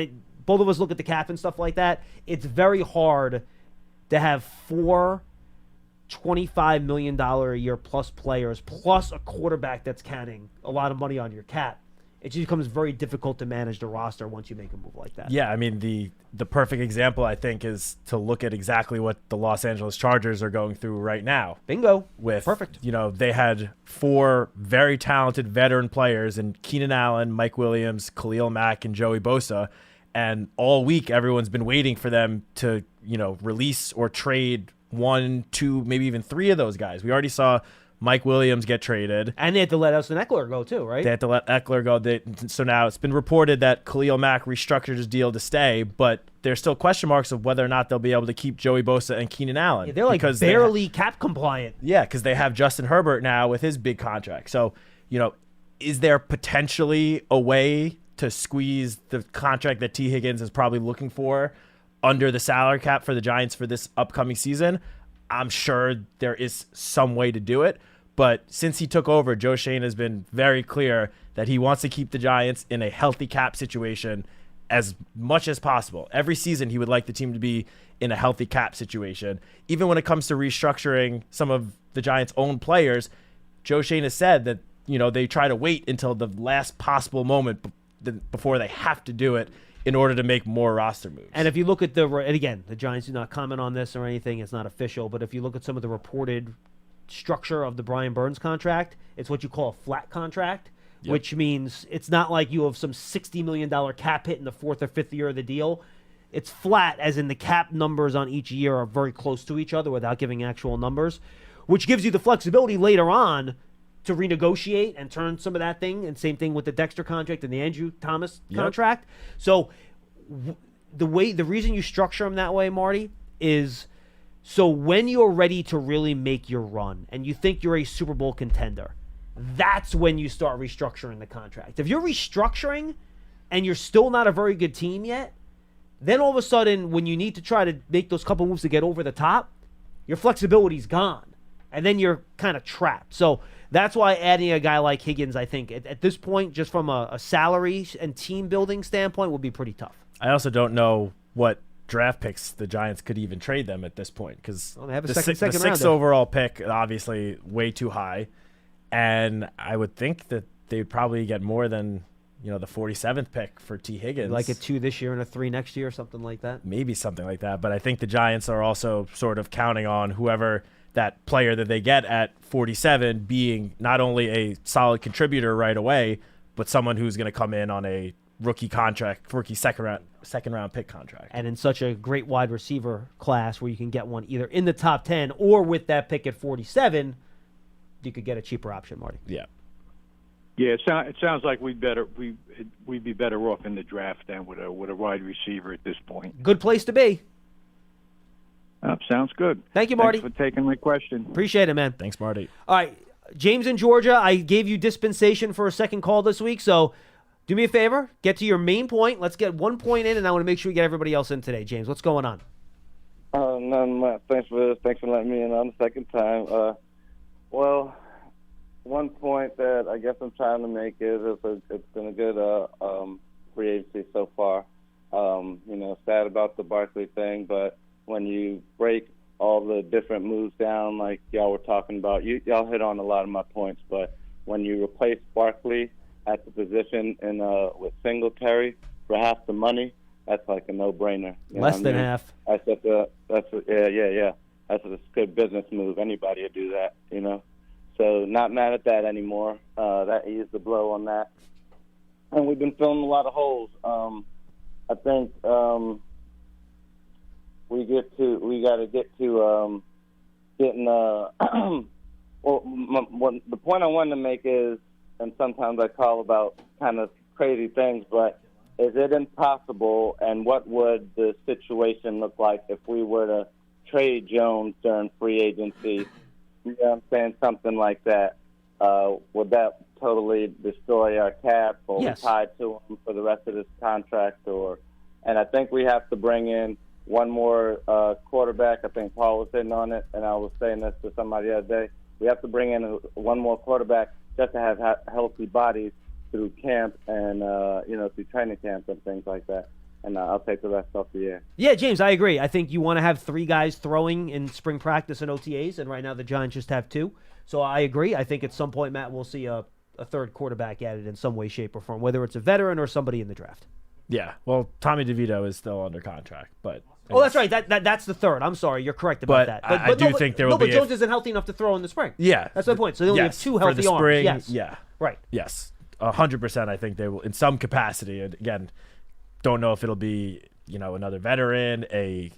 both of us look at the cap and stuff like that. It's very hard to have 4 $25 million a year plus players, plus a quarterback that's counting a lot of money on your cap. It just becomes very difficult to manage the roster once you make a move like that. Yeah, I mean, the perfect example, I think, is to look at exactly what the Los Angeles Chargers are going through right now. Bingo. With, perfect. They had 4 very talented veteran players in Keenan Allen, Mike Williams, Khalil Mack, and Joey Bosa. And all week, everyone's been waiting for them to, release or trade 1, 2, maybe even 3 of those guys. We already saw Mike Williams get traded. And they had to let Austin Eckler go too, right? They had to let Eckler go. So now it's been reported that Khalil Mack restructured his deal to stay, but there's still question marks of whether or not they'll be able to keep Joey Bosa and Keenan Allen. Yeah, they're like barely cap compliant. Yeah, because they have Justin Herbert now with his big contract. So, is there potentially a way to squeeze the contract that T. Higgins is probably looking for under the salary cap for the Giants for this upcoming season? I'm sure there is some way to do it. But since he took over, Joe Schoen has been very clear that he wants to keep the Giants in a healthy cap situation as much as possible. Every season, he would like the team to be in a healthy cap situation. Even when it comes to restructuring some of the Giants' own players, Joe Schoen has said that, they try to wait until the last possible moment before they have to do it in order to make more roster moves. And if you look at and again, the Giants do not comment on this or anything, it's not official, but if you look at some of the reported structure of the Brian Burns contract, it's what you call a flat contract, which means it's not like you have some $60 million cap hit in the 4th or 5th year of the deal. It's flat, as in the cap numbers on each year are very close to each other without giving actual numbers, which gives you the flexibility later on to renegotiate and turn some of that thing, and same thing with the Dexter contract and the Andrew Thomas contract. So the reason you structure them that way, Marty, is so when you're ready to really make your run and you think you're a Super Bowl contender, that's when you start restructuring the contract. If you're restructuring and you're still not a very good team yet, then all of a sudden when you need to try to make those couple moves to get over the top, your flexibility's gone. And then you're kind of trapped. So that's why adding a guy like Higgins, I think, at this point, just from a salary and team building standpoint, will be pretty tough. I also don't know what draft picks the Giants could even trade them at this point, because they have the 6th overall pick, obviously way too high. And I would think that they'd probably get more than the 47th pick for T. Higgins. Like a 2 this year and a 3 next year, something like that. Maybe something like that. But I think the Giants are also sort of counting on whoever that player that they get at 47 being not only a solid contributor right away, but someone who's going to come in on a rookie second round pick contract. And in such a great wide receiver class where you can get one either in the top 10 or with that pick at 47, you could get a cheaper option, Marty. Yeah. Yeah, it sounds like we'd be better off in the draft than with a wide receiver at this point. Good place to be. Sounds good. Thank you, Marty. Thanks for taking my question. Appreciate it, man. Thanks, Marty. All right, James in Georgia, I gave you dispensation for a second call this week, so do me a favor, get to your main point. Let's get 1 point in, and I want to make sure we get everybody else in today. James, what's going on? None, Matt. Thanks for letting me in on the second time. Well, 1 point that I guess I'm trying to make is it's been a good free agency so far. Sad about the Barkley thing, but when you break all the different moves down, like y'all were talking about, y'all hit on a lot of my points, but when you replace Barkley at the position with Singletary for half the money, that's like a no-brainer. Less than half. That's a good business move. Anybody would do that, So not mad at that anymore. That eased the blow on that. And we've been filling a lot of holes. I think we got to get to getting. Well, the point I wanted to make is, and sometimes I call about kind of crazy things, but is it impossible? And what would the situation look like if we were to trade Jones during free agency? You know what I'm saying? Something like that. would that totally destroy our cap, or Yes. we tied to him for the rest of this contract? And I think we have to bring in one more quarterback. I think Paul was hitting on it, and I was saying this to somebody the other day. We have to bring in one more quarterback just to have healthy bodies through camp and through training camp and things like that. And I'll take the rest off the air. Yeah, James, I agree. I think you want to have 3 guys throwing in spring practice and OTAs, and right now the Giants just have 2. So I agree. I think at some point, Matt, we'll see a third quarterback added in some way, shape, or form, whether it's a veteran or somebody in the draft. Yeah, well, Tommy DeVito is still under contract, but Oh, that's right. That's the third. I'm sorry, you're correct about that. But I do think there will be. But Jones isn't healthy enough to throw in the spring. Yeah, that's my point. So they only have 2 healthy for the arms. spring, Yes. Yeah, right. Yes, 100%. I think they will in some capacity. And again, don't know if it'll be another veteran, a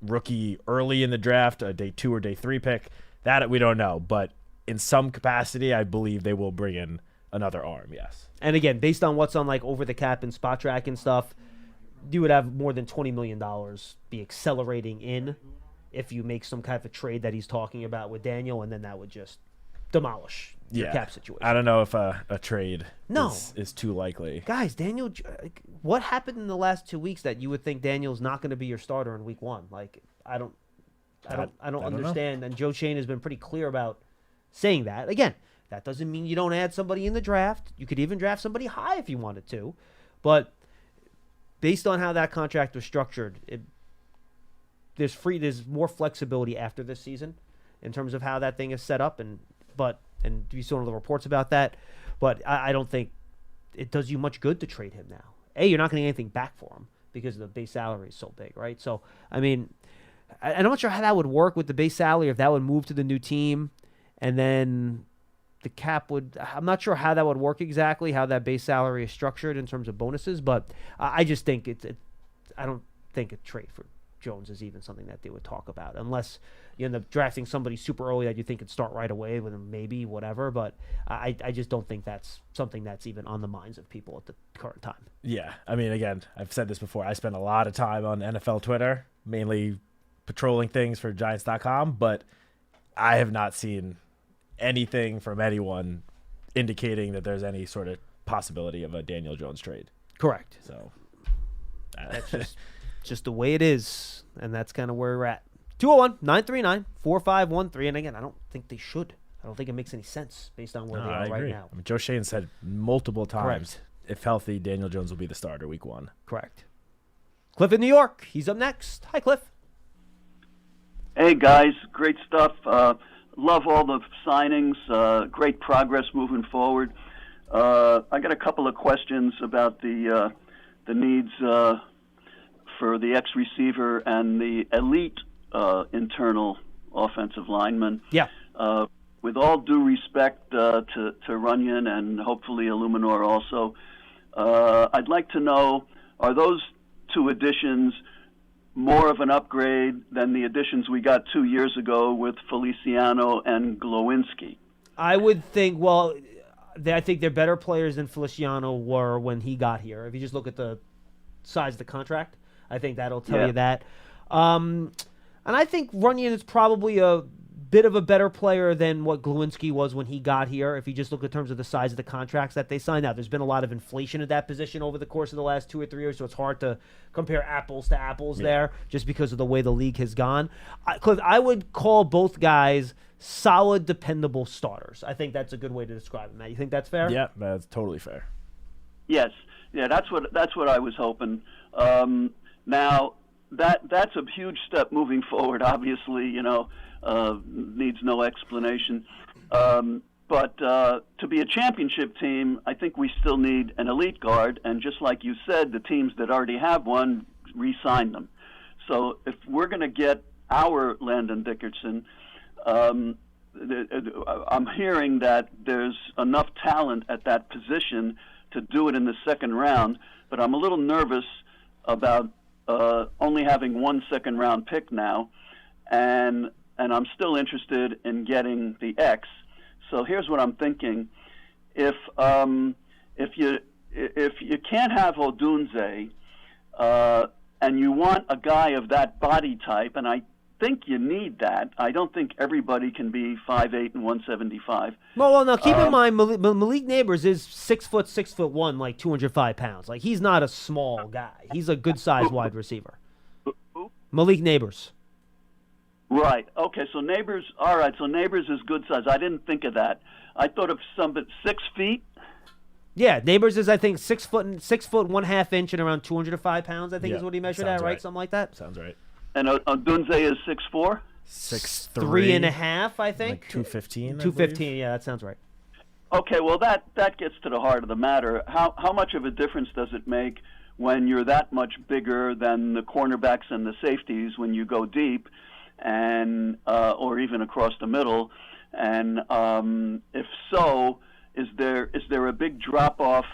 rookie early in the draft, a day 2 or day 3 pick. That we don't know, but in some capacity, I believe they will bring in another arm. Yes. And again, based on what's on like over the cap and spot track and stuff, you would have more than $20 million be accelerating in if you make some kind of a trade that he's talking about with Daniel, and then that would just demolish your cap situation. I don't know if a trade No. is too likely. Guys, Daniel, what happened in the last 2 weeks that you would think Daniel's not going to be your starter in week 1? Like, I don't understand. And Joe Shane has been pretty clear about saying that. Again, that doesn't mean you don't add somebody in the draft. You could even draft somebody high if you wanted to. But based on how that contract was structured, there's more flexibility after this season in terms of how that thing is set up. And you saw the reports about that. But I don't think it does you much good to trade him now. You're not going to get anything back for him because the base salary is so big, right? So, I mean, I'm not sure how that would work with the base salary, if that would move to the new team, and then the cap would – I'm not sure how that would work exactly, how that base salary is structured in terms of bonuses, but I just think I don't think a trade for Jones is even something that they would talk about, unless you end up drafting somebody super early that you think could start right away with him, maybe, whatever. But I just don't think that's something that's even on the minds of people at the current time. Yeah. I mean, again, I've said this before. I spend a lot of time on NFL Twitter, mainly patrolling things for Giants.com, but I have not seen anything from anyone indicating that there's any sort of possibility of a Daniel Jones trade. Correct. So that's just the way it is, and that's kind of where we're at. 201-939-4513, and again, I don't think they should. I don't think it makes any sense based on where they are right now. I mean, Joe Shane said multiple times, Correct. If healthy, Daniel Jones will be the starter week 1. Correct. Cliff in New York. He's up next. Hi, Cliff. Hey, guys. Great stuff. Love all the signings. Great progress moving forward. I got a couple of questions about the needs for the ex-receiver and the elite internal offensive lineman. Yeah. With all due respect to Runyon and hopefully Illuminor also, I'd like to know, are those 2 additions more of an upgrade than the additions we got 2 years ago with Feliciano and Glowinski? I would think, I think they're better players than Feliciano were when he got here. If you just look at the size of the contract, I think that'll tell you that. And I think Runyon is probably a bit of a better player than what Glowinski was when he got here, if you just look in terms of the size of the contracts that they signed out. There's been a lot of inflation at that position over the course of the last 2 or 3 years, so it's hard to compare apples to apples there just because of the way the league has gone. Cliff, I would call both guys solid, dependable starters. I think that's a good way to describe them. Matt, you think that's fair? Yeah, that's totally fair. Yes. Yeah, that's what I was hoping. Now, that's a huge step moving forward, obviously, needs no explanation. But to be a championship team, I think we still need an elite guard, and just like you said, the teams that already have one, re-sign them. So if we're going to get our Landon Dickerson, I'm hearing that there's enough talent at that position to do it in the second round, but I'm a little nervous about only having 1 second-round pick now, and I'm still interested in getting the X. So here's what I'm thinking: if you can't have Odunze, and you want a guy of that body type, and I think you need that. I don't think everybody can be 5'8" and 175. Well, now keep in mind, Malik Neighbors is 6'1", like 205 pounds. Like, he's not a small guy. He's a good-sized wide receiver. Malik Neighbors. Right. Okay. So Neighbors. All right. So Neighbors is good size. I didn't think of that. I thought of somebody 6 feet. Yeah, Neighbors is, I think, 6 foot 1/2 inch and around 205 pounds. I think is what he measured at, right? Something like that. Sounds right. And Odunze is 6'4". 6'3" and a half, I think. Like 215. 215. Yeah, that sounds right. Okay. Well, that gets to the heart of the matter. How much of a difference does it make when you're that much bigger than the cornerbacks and the safeties when you go deep, and or even across the middle? And if so, is there a big drop off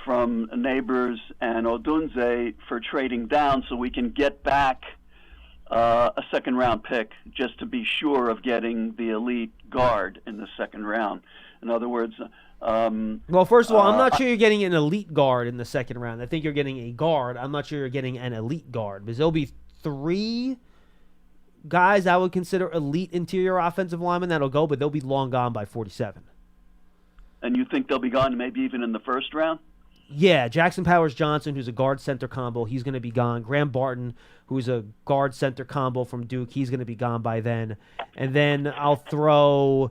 from Neighbors and Odunze for trading down so we can get back a second round pick just to be sure of getting the elite guard in the second round? In other words, well, first of all, I'm not sure you're getting an elite guard in the second round. I think you're getting a guard. I'm not sure you're getting an elite guard because there'll be 3 guys I would consider elite interior offensive linemen that'll go, but they'll be long gone by 47. And you think they'll be gone maybe even in the first round? Yeah, Jackson Powers-Johnson, who's a guard-center combo, he's going to be gone. Graham Barton, who's a guard-center combo from Duke, he's going to be gone by then. And then I'll throw,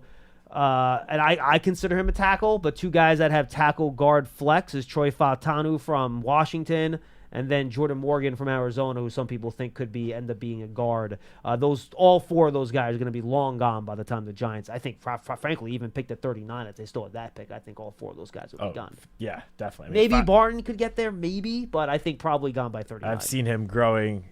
and I consider him a tackle, but 2 guys that have tackle guard flex is Troy Fautanu from Washington, and then Jordan Morgan from Arizona, who some people think could end up being a guard. All 4 of those guys are going to be long gone by the time the Giants, I think, frankly, even picked at 39 if they still had that pick. I think all 4 of those guys will be gone. Yeah, definitely. Maybe Barton could get there, maybe, but I think probably gone by 39. I've seen him growing.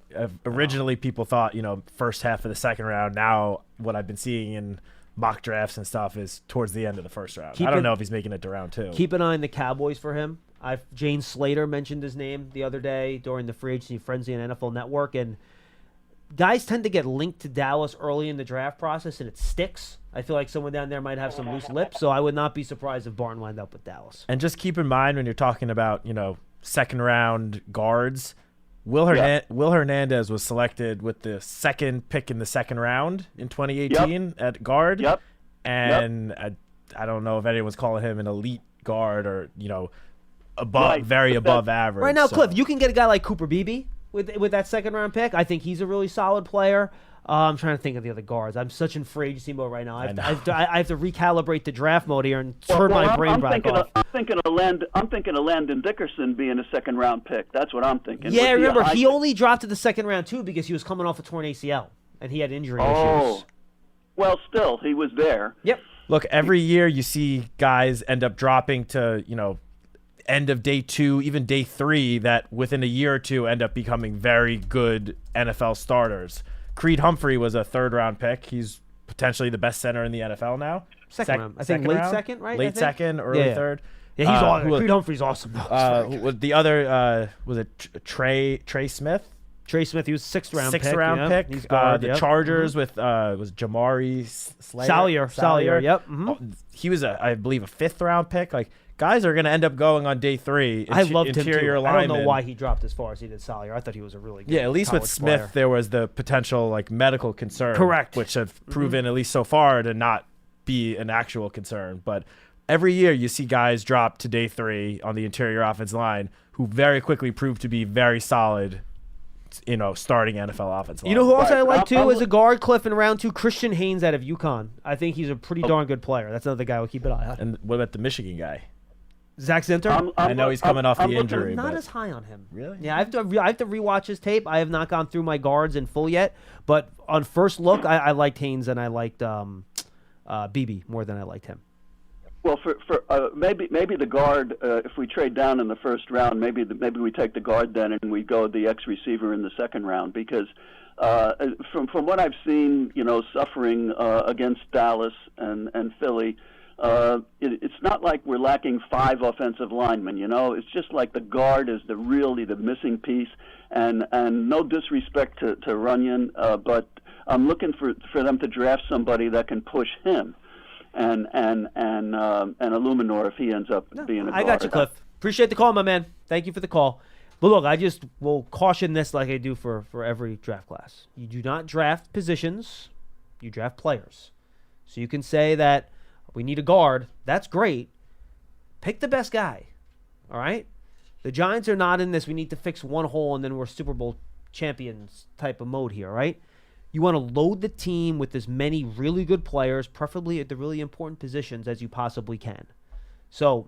Originally, people thought, first half of the second round. Now, what I've been seeing in mock drafts and stuff is towards the end of the first round. I don't know if he's making it to round 2. Keep an eye on the Cowboys for him. Jane Slater mentioned his name the other day during the free agency frenzy on NFL Network, and guys tend to get linked to Dallas early in the draft process, and it sticks. I feel like someone down there might have some loose lips, so I would not be surprised if Barton wound up with Dallas. And just keep in mind when you're talking about, second round guards, Will Hernandez was selected with the 2nd pick in the second round in 2018 at guard. Yep. And I don't know if anyone's calling him an elite guard or, very above average. Right now, Cliff, you can get a guy like Cooper Beebe with that second round pick. I think he's a really solid player. I'm trying to think of the other guards. I'm such in free agency mode right now. I have to recalibrate the draft mode here and turn my brain back off. I'm thinking of Landon Dickerson being a second round pick. That's what I'm thinking. Yeah, remember he only dropped to the second round too because he was coming off a torn ACL and he had injury issues. Well, still he was there. Yep. Look, every year you see guys end up dropping to end of day 2, even day 3, that within a year or 2 end up becoming very good NFL starters. Creed Humphrey was a 3rd round pick. He's potentially the best center in the NFL now. Second round. I think late second, right? Late second, early 3rd. Yeah, he's awesome. Creed Humphrey's awesome. The other was it Trey Smith? Trey Smith, he was 6th round pick. 6th round pick. He's guard, the Chargers with was Jamari Salyer. Yep. Mm-hmm. He was I believe a 5th round pick. Like, guys are going to end up going on day 3. I loved him too. Lineman. I don't know why he dropped as far as he did Salyer. I thought he was a really good at least with Smith player. there was the potential medical concern. Correct. Which have proven at least so far to not be an actual concern. But every year you see guys drop to day 3 on the interior offense line who very quickly prove to be very solid, starting NFL offense line. You know who else I like too as a guard, Cliff, in round 2? Christian Haynes out of UConn. I think he's a pretty darn good player. That's another guy we'll keep an eye on. And what about the Michigan guy? Zach Zinter? I know he's coming off the injury. I'm not as high on him. Really? Yeah, I have to rewatch his tape. I have not gone through my guards in full yet, but on first look, I liked Haynes and I liked Beebe more than I liked him. Well, for maybe the guard, if we trade down in the first round, maybe we take the guard then and we go the X receiver in the second round because from what I've seen, suffering against Dallas and Philly. It's not like we're lacking 5 offensive linemen, It's just like the guard is really the missing piece, and no disrespect to Runyon, but I'm looking for them to draft somebody that can push him, and Illuminor if he ends up being a guard. I got you, Cliff. Appreciate the call, my man. Thank you for the call. But look, I just will caution this like I do for every draft class. You do not draft positions. You draft players. So you can say that we need a guard. That's great. Pick the best guy. All right? The Giants are not in this. We need to fix one hole and then we're Super Bowl champions type of mode here, right? You want to load the team with as many really good players, preferably at the really important positions, as you possibly can. So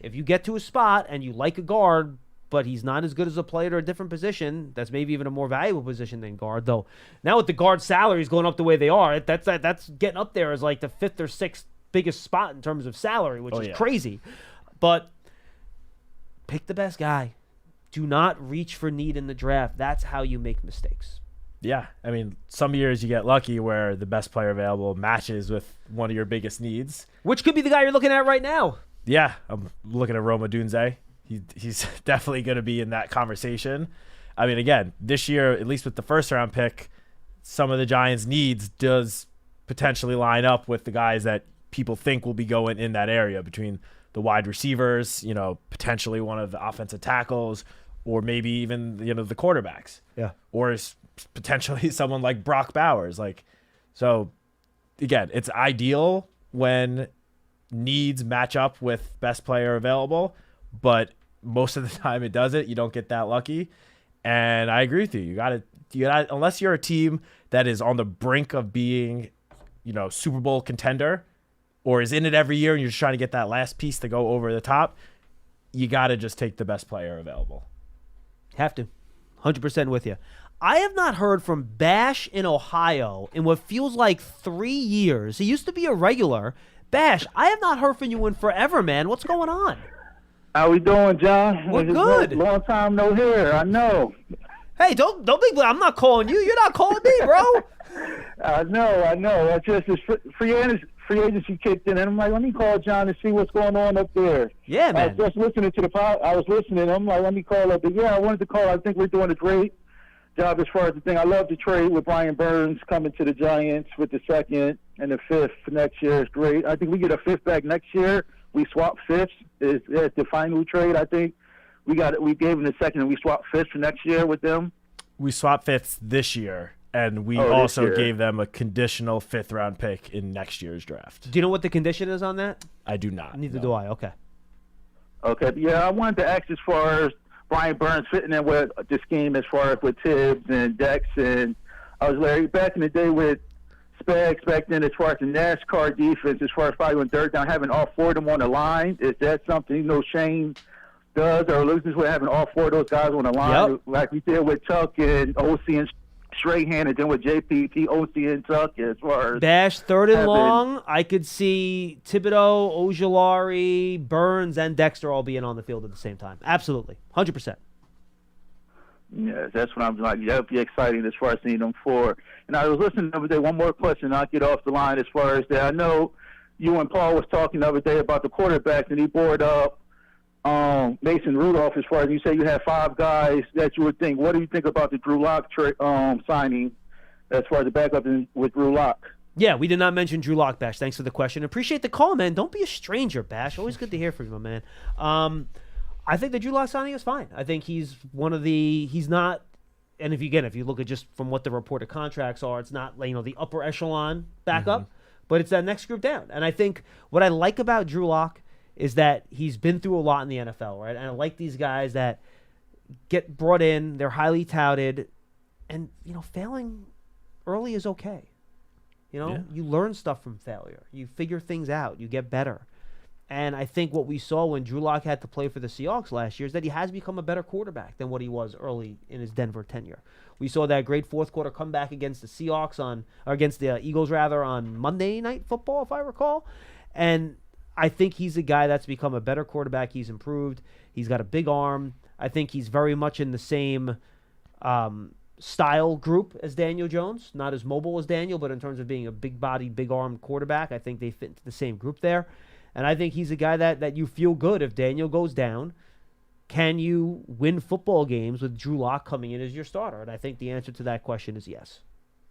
if you get to a spot and you like a guard, but he's not as good as a player at a different position, that's maybe even a more valuable position than guard, though. Now with the guard salaries going up the way they are, that's getting up there as like the 5th or 6th biggest spot in terms of salary, which is crazy. But pick the best guy. Do not reach for need in the draft. That's how you make mistakes. Yeah, I mean, some years you get lucky where the best player available matches with one of your biggest needs. Which could be the guy you're looking at right now. Yeah, I'm looking at Roma Dunze. He's definitely going to be in that conversation. I mean, again, this year, at least with the first-round pick, some of the Giants' needs does potentially line up with the guys that people think will be going in that area between the wide receivers, potentially one of the offensive tackles, or maybe even, the quarterbacks. Yeah. Or potentially someone like Brock Bowers. So, again, it's ideal when needs match up with best player available, but most of the time it doesn't. You don't get that lucky. And I agree with you. You gotta unless you're a team that is on the brink of being, Super Bowl contender or is in it every year and you're just trying to get that last piece to go over the top, you gotta just take the best player available. Have to. 100% with you. I have not heard from Bash in Ohio in what feels like 3 years. He used to be a regular. Bash, I have not heard from you in forever, man. What's going on? How we doing, John? We're good. Long time no hear. I know. Hey, don't be. I'm not calling you. You're not calling me, bro. I know. It's just this free agency kicked in, and I'm like, let me call John and see what's going on up there. Yeah, man. I was just listening to the pod. I was listening. I'm like, let me call up. But yeah, I wanted to call. I think we're doing a great job as far as the thing. I love the trade with Brian Burns coming to the Giants with the 2nd and the 5th for next year is great. I think we get a 5th back next year. We swap 5ths. It's the final trade. I think we gave them the 2nd and we swapped 5th for next year with them. We swapped 5ths this year, and we also gave them a conditional 5th-round pick in next year's draft. Do you know what the condition is on that? I do not. Neither do I. Okay. Okay. Yeah, I wanted to ask as far as Brian Burns fitting in with the scheme as far as with Tibbs and Dex, and I was Larry back in the day with Spags back then as far as the NASCAR defense, as far as probably when third down, having all 4 of them on the line. Is that something Shane does, or loses with having all 4 of those guys on the line, like we did with Tuck and OC and Strahan, and then with JPP, OC and Tuck as far as Bash, 3rd and long, I could see Thibodeau, Ojulari, Burns, and Dexter all being on the field at the same time. Absolutely. 100%. Yes, that's what I'm like. That would be exciting as far as seeing them 4. And I was listening the other day, one more question, I'll get off the line as far as that. I know you and Paul was talking the other day about the quarterbacks, and he brought up Mason Rudolph as far as you say you have 5 guys that you would think. What do you think about the Drew Lock signing as far as the backup with Drew Lock? Yeah, we did not mention Drew Lock, Bash. Thanks for the question. Appreciate the call, man. Don't be a stranger, Bash. Always good to hear from you, my man. I think the Drew Lock signing is fine. I think he's not, and if you look at just from what the reported contracts are, it's not the upper echelon backup, but it's that next group down. And I think what I like about Drew Lock is that he's been through a lot in the NFL, right? And I like these guys that get brought in, they're highly touted, and failing early is okay. You learn stuff from failure. You figure things out. You get better. And I think what we saw when Drew Lock had to play for the Seahawks last year is that he has become a better quarterback than what he was early in his Denver tenure. We saw that great fourth quarter comeback against the against the Eagles on Monday Night Football, if I recall. And I think he's a guy that's become a better quarterback. He's improved. He's got a big arm. I think he's very much in the same style group as Daniel Jones. Not as mobile as Daniel, but in terms of being a big-bodied, big-armed quarterback, I think they fit into the same group there. And I think he's a guy that you feel good if Daniel goes down. Can you win football games with Drew Lock coming in as your starter? And I think the answer to that question is yes.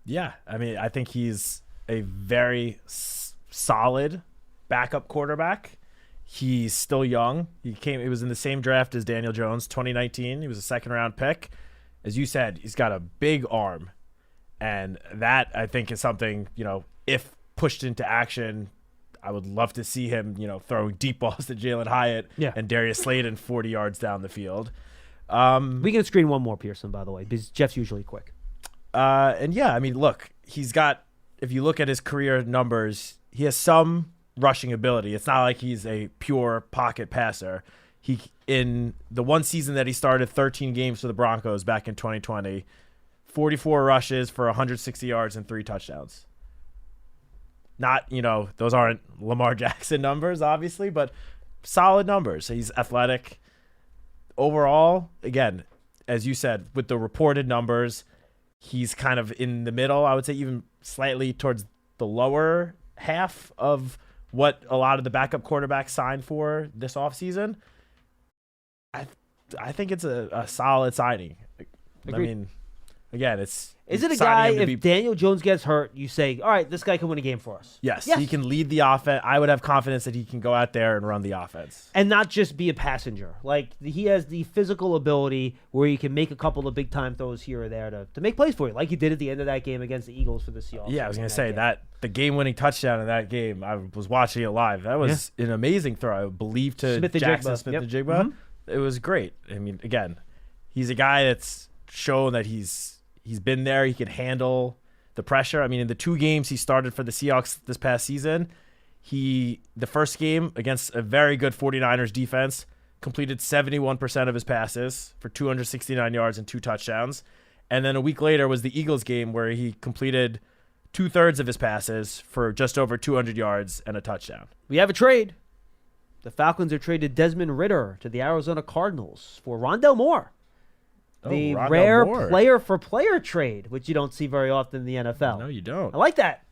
Yeah, I mean, I think he's a very solid backup quarterback. He's still young. He was in the same draft as Daniel Jones, 2019. He was a second-round pick. As you said, he's got a big arm. And that, I think, is something, if pushed into action, I would love to see him, throwing deep balls to Jalen Hyatt and Darius Slayton 40 yards down the field. We can screen one more, Pearson, by the way, because Jeff's usually quick. Look, he's got, if you look at his career numbers, he has some rushing ability. It's not like he's a pure pocket passer. In the one season that he started 13 games for the Broncos back in 2020, 44 rushes for 160 yards and 3 touchdowns. Not, those aren't Lamar Jackson numbers, obviously, but solid numbers. He's athletic. Overall, again, as you said, with the reported numbers, he's kind of in the middle. I would say even slightly towards the lower half of what a lot of the backup quarterbacks signed for this offseason. I think it's a solid signing. Agreed. I mean, again, Is it a guy, if Daniel Jones gets hurt, you say, all right, this guy can win a game for us? Yes, he can lead the offense. I would have confidence that he can go out there and run the offense. And not just be a passenger. Like, he has the physical ability where he can make a couple of big-time throws here or there to make plays for you, like he did at the end of that game against the Eagles for the Seahawks. Yeah, I was going to say that the game-winning touchdown in that game, I was watching it live. That was an amazing throw, I believe, to Jackson Smith-Njigba. Mm-hmm. It was great. I mean, again, he's a guy that's shown that he's been there. He can handle the pressure. I mean, in the 2 games he started for the Seahawks this past season, the first game against a very good 49ers defense, completed 71% of his passes for 269 yards and 2 touchdowns. And then a week later was the Eagles game where he completed 2/3 of his passes for just over 200 yards and a touchdown. We have a trade. The Falcons have traded Desmond Ridder to the Arizona Cardinals for Rondell Moore. The rare player-for-player trade, which you don't see very often in the NFL. No, you don't. I like that.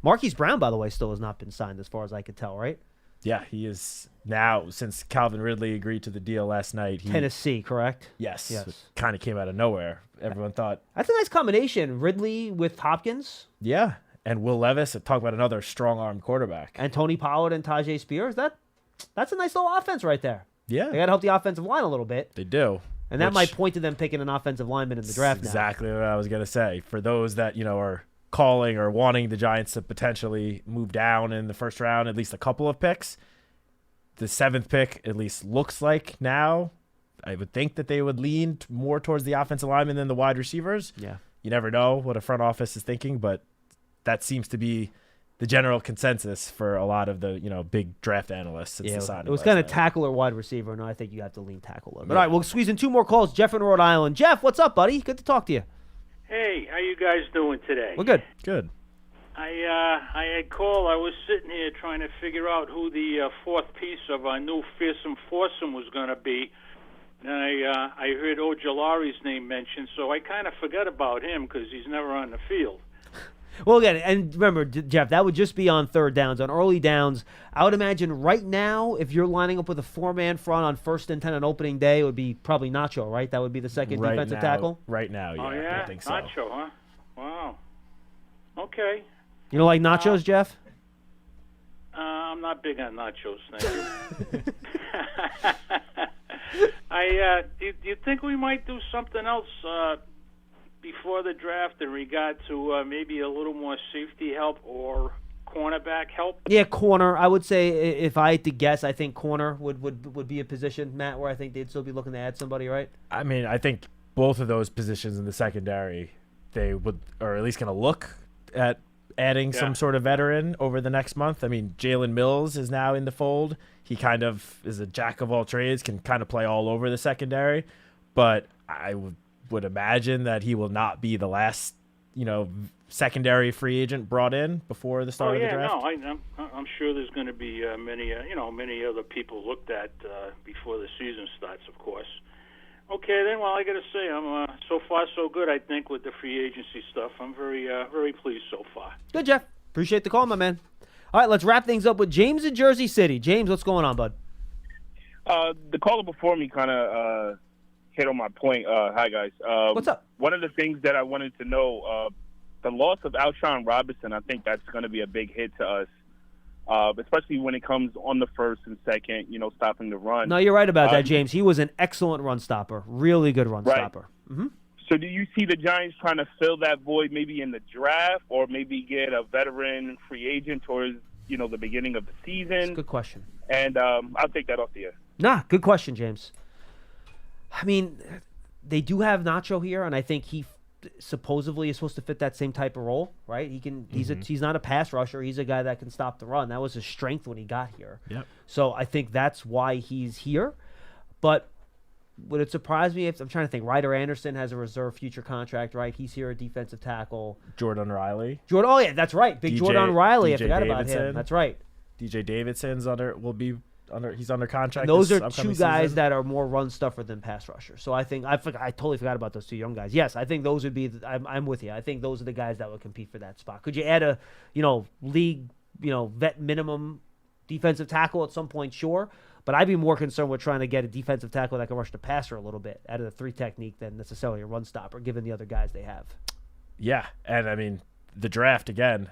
Marquise Brown, by the way, still has not been signed as far as I could tell, right? Yeah, he is now, since Calvin Ridley agreed to the deal last night. Tennessee, correct? Yes. Kind of came out of nowhere. Everyone thought. That's a nice combination. Ridley with Hopkins. Yeah, and Will Levis. Talk about another strong-arm quarterback. And Tony Pollard and Tajay Spears. That's a nice little offense right there. Yeah. They got to help the offensive line a little bit. They do. And that might point to them picking an offensive lineman in the draft now. Exactly what I was going to say. For those that, are calling or wanting the Giants to potentially move down in the first round, at least a couple of picks, the 7th pick at least looks like now, I would think that they would lean more towards the offensive lineman than the wide receivers. Yeah. You never know what a front office is thinking, but that seems to be the general consensus for a lot of the big draft analysts. It was kind of tackle or wide receiver. No, I think you have to lean tackle. But all right, we'll squeeze in 2 more calls. Jeff in Rhode Island. Jeff, what's up, buddy? Good to talk to you. Hey, how you guys doing today? We're good. Good. I had called. I was sitting here trying to figure out who the 4th piece of our new fearsome foursome was going to be. And I heard Ojolari's name mentioned, so I kind of forgot about him because he's never on the field. Well, again, and remember, Jeff, that would just be on 3rd downs. On early downs, I would imagine right now, if you're lining up with a 4-man front on 1st and 10 on opening day, it would be probably Nacho, right? That would be the second defensive tackle? Right now, yeah. Oh, yeah? I think so. Nacho, huh? Wow. Okay. You don't like nachos, Jeff? I'm not big on nachos, thank you. Do you think we might do something else before the draft in regard to maybe a little more safety help or cornerback help? Yeah, corner. I would say if I had to guess, I think corner would be a position, Matt, where I think they'd still be looking to add somebody, right? I mean, I think both of those positions in the secondary, they would, or at least going to look at adding some sort of veteran over the next month. I mean, Jalen Mills is now in the fold. He kind of is a jack of all trades, can kind of play all over the secondary, but I would imagine that he will not be the last, secondary free agent brought in before the start of the draft. I'm sure there's going to be many other people looked at before the season starts, of course. Okay, then. Well, I got to say, I'm so far so good. I think with the free agency stuff, I'm very pleased so far. Good, Jeff. Appreciate the call, my man. All right, let's wrap things up with James in Jersey City. James, what's going on, bud? The caller before me kind of hit on my point. Hi, guys. What's up? One of the things that I wanted to know, the loss of Alshon Robinson, I think that's going to be a big hit to us. especially when it comes on the first and second, stopping the run. No, you're right about that, James. He was an excellent run stopper, really good run stopper. Mm-hmm. So do you see the Giants trying to fill that void maybe in the draft or maybe get a veteran free agent towards, the beginning of the season? That's a good question. And I'll take that off the air. Nah, good question, James. I mean, they do have Nacho here, and I think he supposedly is supposed to fit that same type of role, right? He can. He's not a pass rusher. He's a guy that can stop the run. That was his strength when he got here. Yep. So I think that's why he's here. But would it surprise me if I'm trying to think? Ryder Anderson has a reserve future contract, right? He's here, a defensive tackle. Jordan Riley. Oh yeah, that's right. Big Jordan Riley. I forgot about him. That's right. DJ Davidson's he's under contract. Those are two guys that are more run stuffer than pass rusher. So I think I totally forgot about those two young guys. Yes, I think those would be. I'm with you. I think those are the guys that would compete for that spot. Could you add a league vet minimum defensive tackle at some point? Sure. But I'd be more concerned with trying to get a defensive tackle that can rush the passer a little bit out of the 3 technique than necessarily a run stopper, given the other guys they have. Yeah, and I mean the draft again.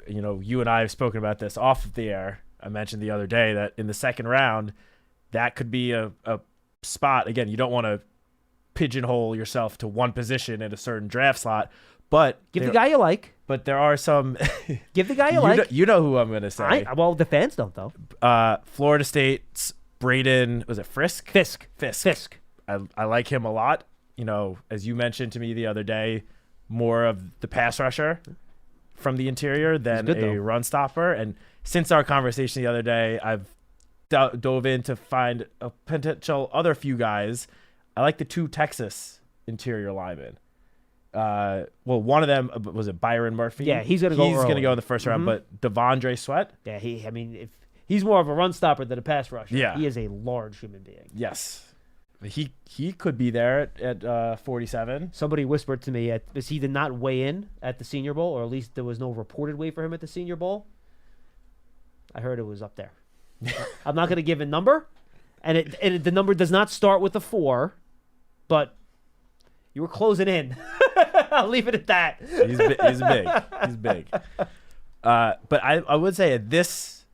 You and I have spoken about this off of the air. I mentioned the other day that in the second round, that could be a spot. Again, you don't want to pigeonhole yourself to one position in a certain draft slot, but give the guy you like. But there are some. Give the guy you like. You know who I'm going to say. Well, the fans don't, though. Florida State's Braden, was it Fisk? Fisk. I like him a lot. As you mentioned to me the other day, more of the pass rusher from the interior than a run stopper. And since our conversation the other day, I've dove in to find a potential other few guys. I like the 2 Texas interior linemen. One of them was it Byron Murphy? Yeah, he's gonna go. He's gonna go in the first round. But Devondre Sweat. Yeah, if he's more of a run stopper than a pass rusher. Yeah, he is a large human being. Yes, he could be there at 47. Somebody whispered to me because he did not weigh in at the Senior Bowl, or at least there was no reported weigh for him at the Senior Bowl. I heard it was up there. I'm not gonna give a number, and the number does not start with a 4, but you were closing in. I'll leave it at that. He's big. He's big. But I would say at this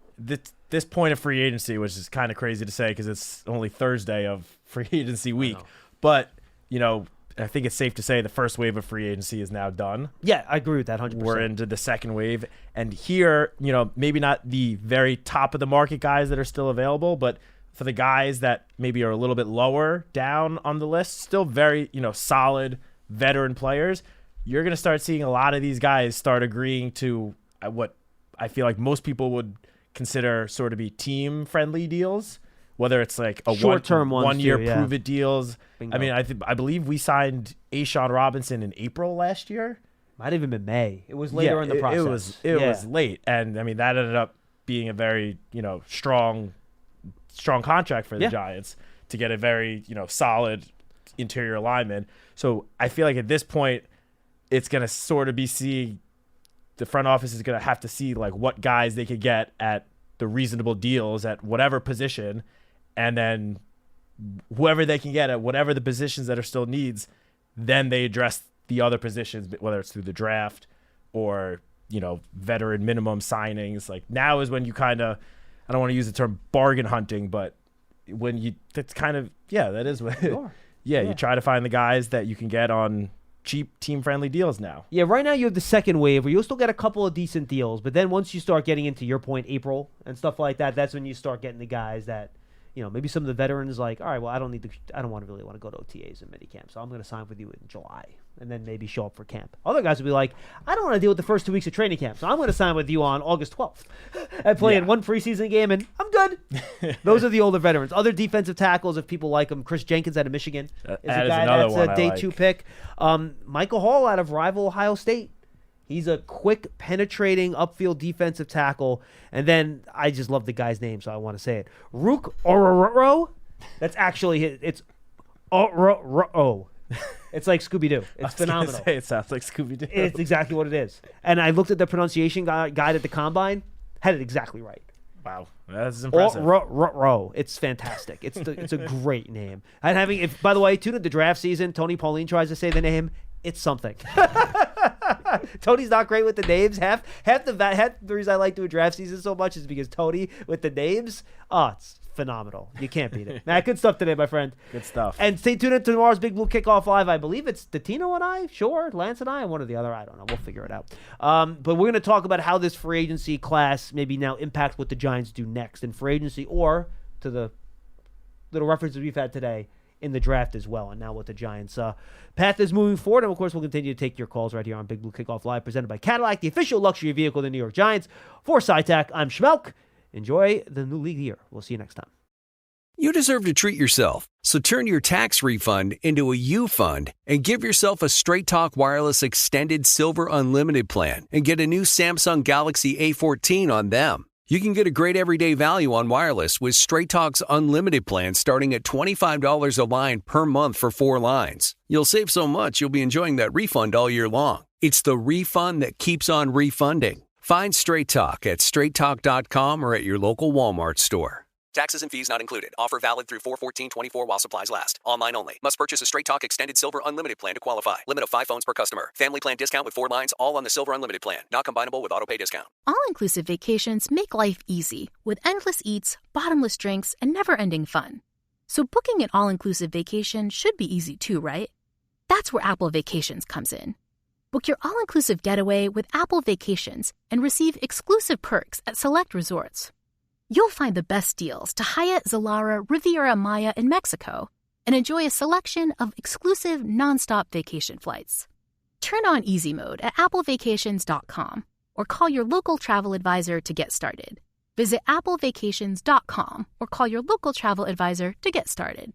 point of free agency, which is kind of crazy to say because it's only Thursday of free agency week, but I think it's safe to say the first wave of free agency is now done. Yeah, I agree with that 100%. We're into the second wave, and here, maybe not the very top of the market guys that are still available, but for the guys that maybe are a little bit lower down on the list, still very, solid veteran players, you're going to start seeing a lot of these guys start agreeing to what I feel like most people would consider sort of be team-friendly deals, whether it's like a short-term one-year prove-it deals. Bingo. I mean, I believe we signed Ashawn Robinson in April last year. Might have even been May. It was later in the process. It was late, and I mean that ended up being a very strong contract for the Giants to get a very solid interior lineman. So I feel like at this point, it's going to sort of be the front office is going to have to see like what guys they could get at the reasonable deals at whatever position, and then whoever they can get at whatever the positions that are still needs, then they address the other positions, whether it's through the draft or veteran minimum signings. Like now is when you kind of, I don't want to use the term bargain hunting, but that's kind of, that is what, you try to find the guys that you can get on cheap team-friendly deals now. Yeah, right now you have the second wave where you'll still get a couple of decent deals, but then once you start getting into your point, April and stuff like that, that's when you start getting the guys that, maybe some of the veterans like, all right, well, I don't really want to go to OTAs and minicamp, so I'm going to sign with you in July and then maybe show up for camp. Other guys will be like, I don't want to deal with the first 2 weeks of training camp, so I'm going to sign with you on August 12th and play in one preseason game, and I'm good. Those are the older veterans. Other defensive tackles, if people like them, Chris Jenkins out of Michigan is a guy that's a day 2 pick. Michael Hall out of rival Ohio State. He's a quick, penetrating, upfield defensive tackle. And then I just love the guy's name, so I want to say it. Rook Ororo. That's actually it's Ororo. It's like Scooby-Doo. It's phenomenal. It sounds like Scooby-Doo. It's exactly what it is. And I looked at the pronunciation guide at the Combine. Had it exactly right. Wow, that's impressive. It's fantastic. It's a great name. And by the way, tune in the draft season. Tony Pauline tries to say the name. It's something. Tony's not great with the names. Half the reason I like doing draft season so much is because Tony with the names. Oh, it's phenomenal. You can't beat it. Matt, good stuff today, my friend. Good stuff. And stay tuned in to tomorrow's Big Blue Kickoff Live. I believe it's Datino and I. Sure, Lance and I, and one or the other. I don't know. We'll figure it out. But we're going to talk about how this free agency class maybe now impacts what the Giants do next in free agency, or to the little references we've had today in the draft as well, and now what the Giants' path is moving forward. And, of course, we'll continue to take your calls right here on Big Blue Kickoff Live, presented by Cadillac, the official luxury vehicle of the New York Giants. For Citak, I'm Schmeelk. Enjoy the new league year. We'll see you next time. You deserve to treat yourself, so turn your tax refund into a U-Fund and give yourself a Straight Talk Wireless Extended Silver Unlimited plan and get a new Samsung Galaxy A14 on them. You can get a great everyday value on wireless with Straight Talk's Unlimited plan starting at $25 a line per month for 4 lines. You'll save so much you'll be enjoying that refund all year long. It's the refund that keeps on refunding. Find Straight Talk at straighttalk.com or at your local Walmart store. Taxes and fees not included. Offer valid through 4/14/24 while supplies last. Online only. Must purchase a Straight Talk Extended Silver Unlimited plan to qualify. Limit of 5 phones per customer. Family plan discount with 4 lines, all on the Silver Unlimited plan. Not combinable with auto-pay discount. All-inclusive vacations make life easy with endless eats, bottomless drinks, and never-ending fun. So booking an all-inclusive vacation should be easy too, right? That's where Apple Vacations comes in. Book your all-inclusive getaway with Apple Vacations and receive exclusive perks at select resorts. You'll find the best deals to Hyatt Zilara Riviera Maya in Mexico and enjoy a selection of exclusive nonstop vacation flights. Turn on easy mode at applevacations.com or call your local travel advisor to get started. Visit applevacations.com or call your local travel advisor to get started.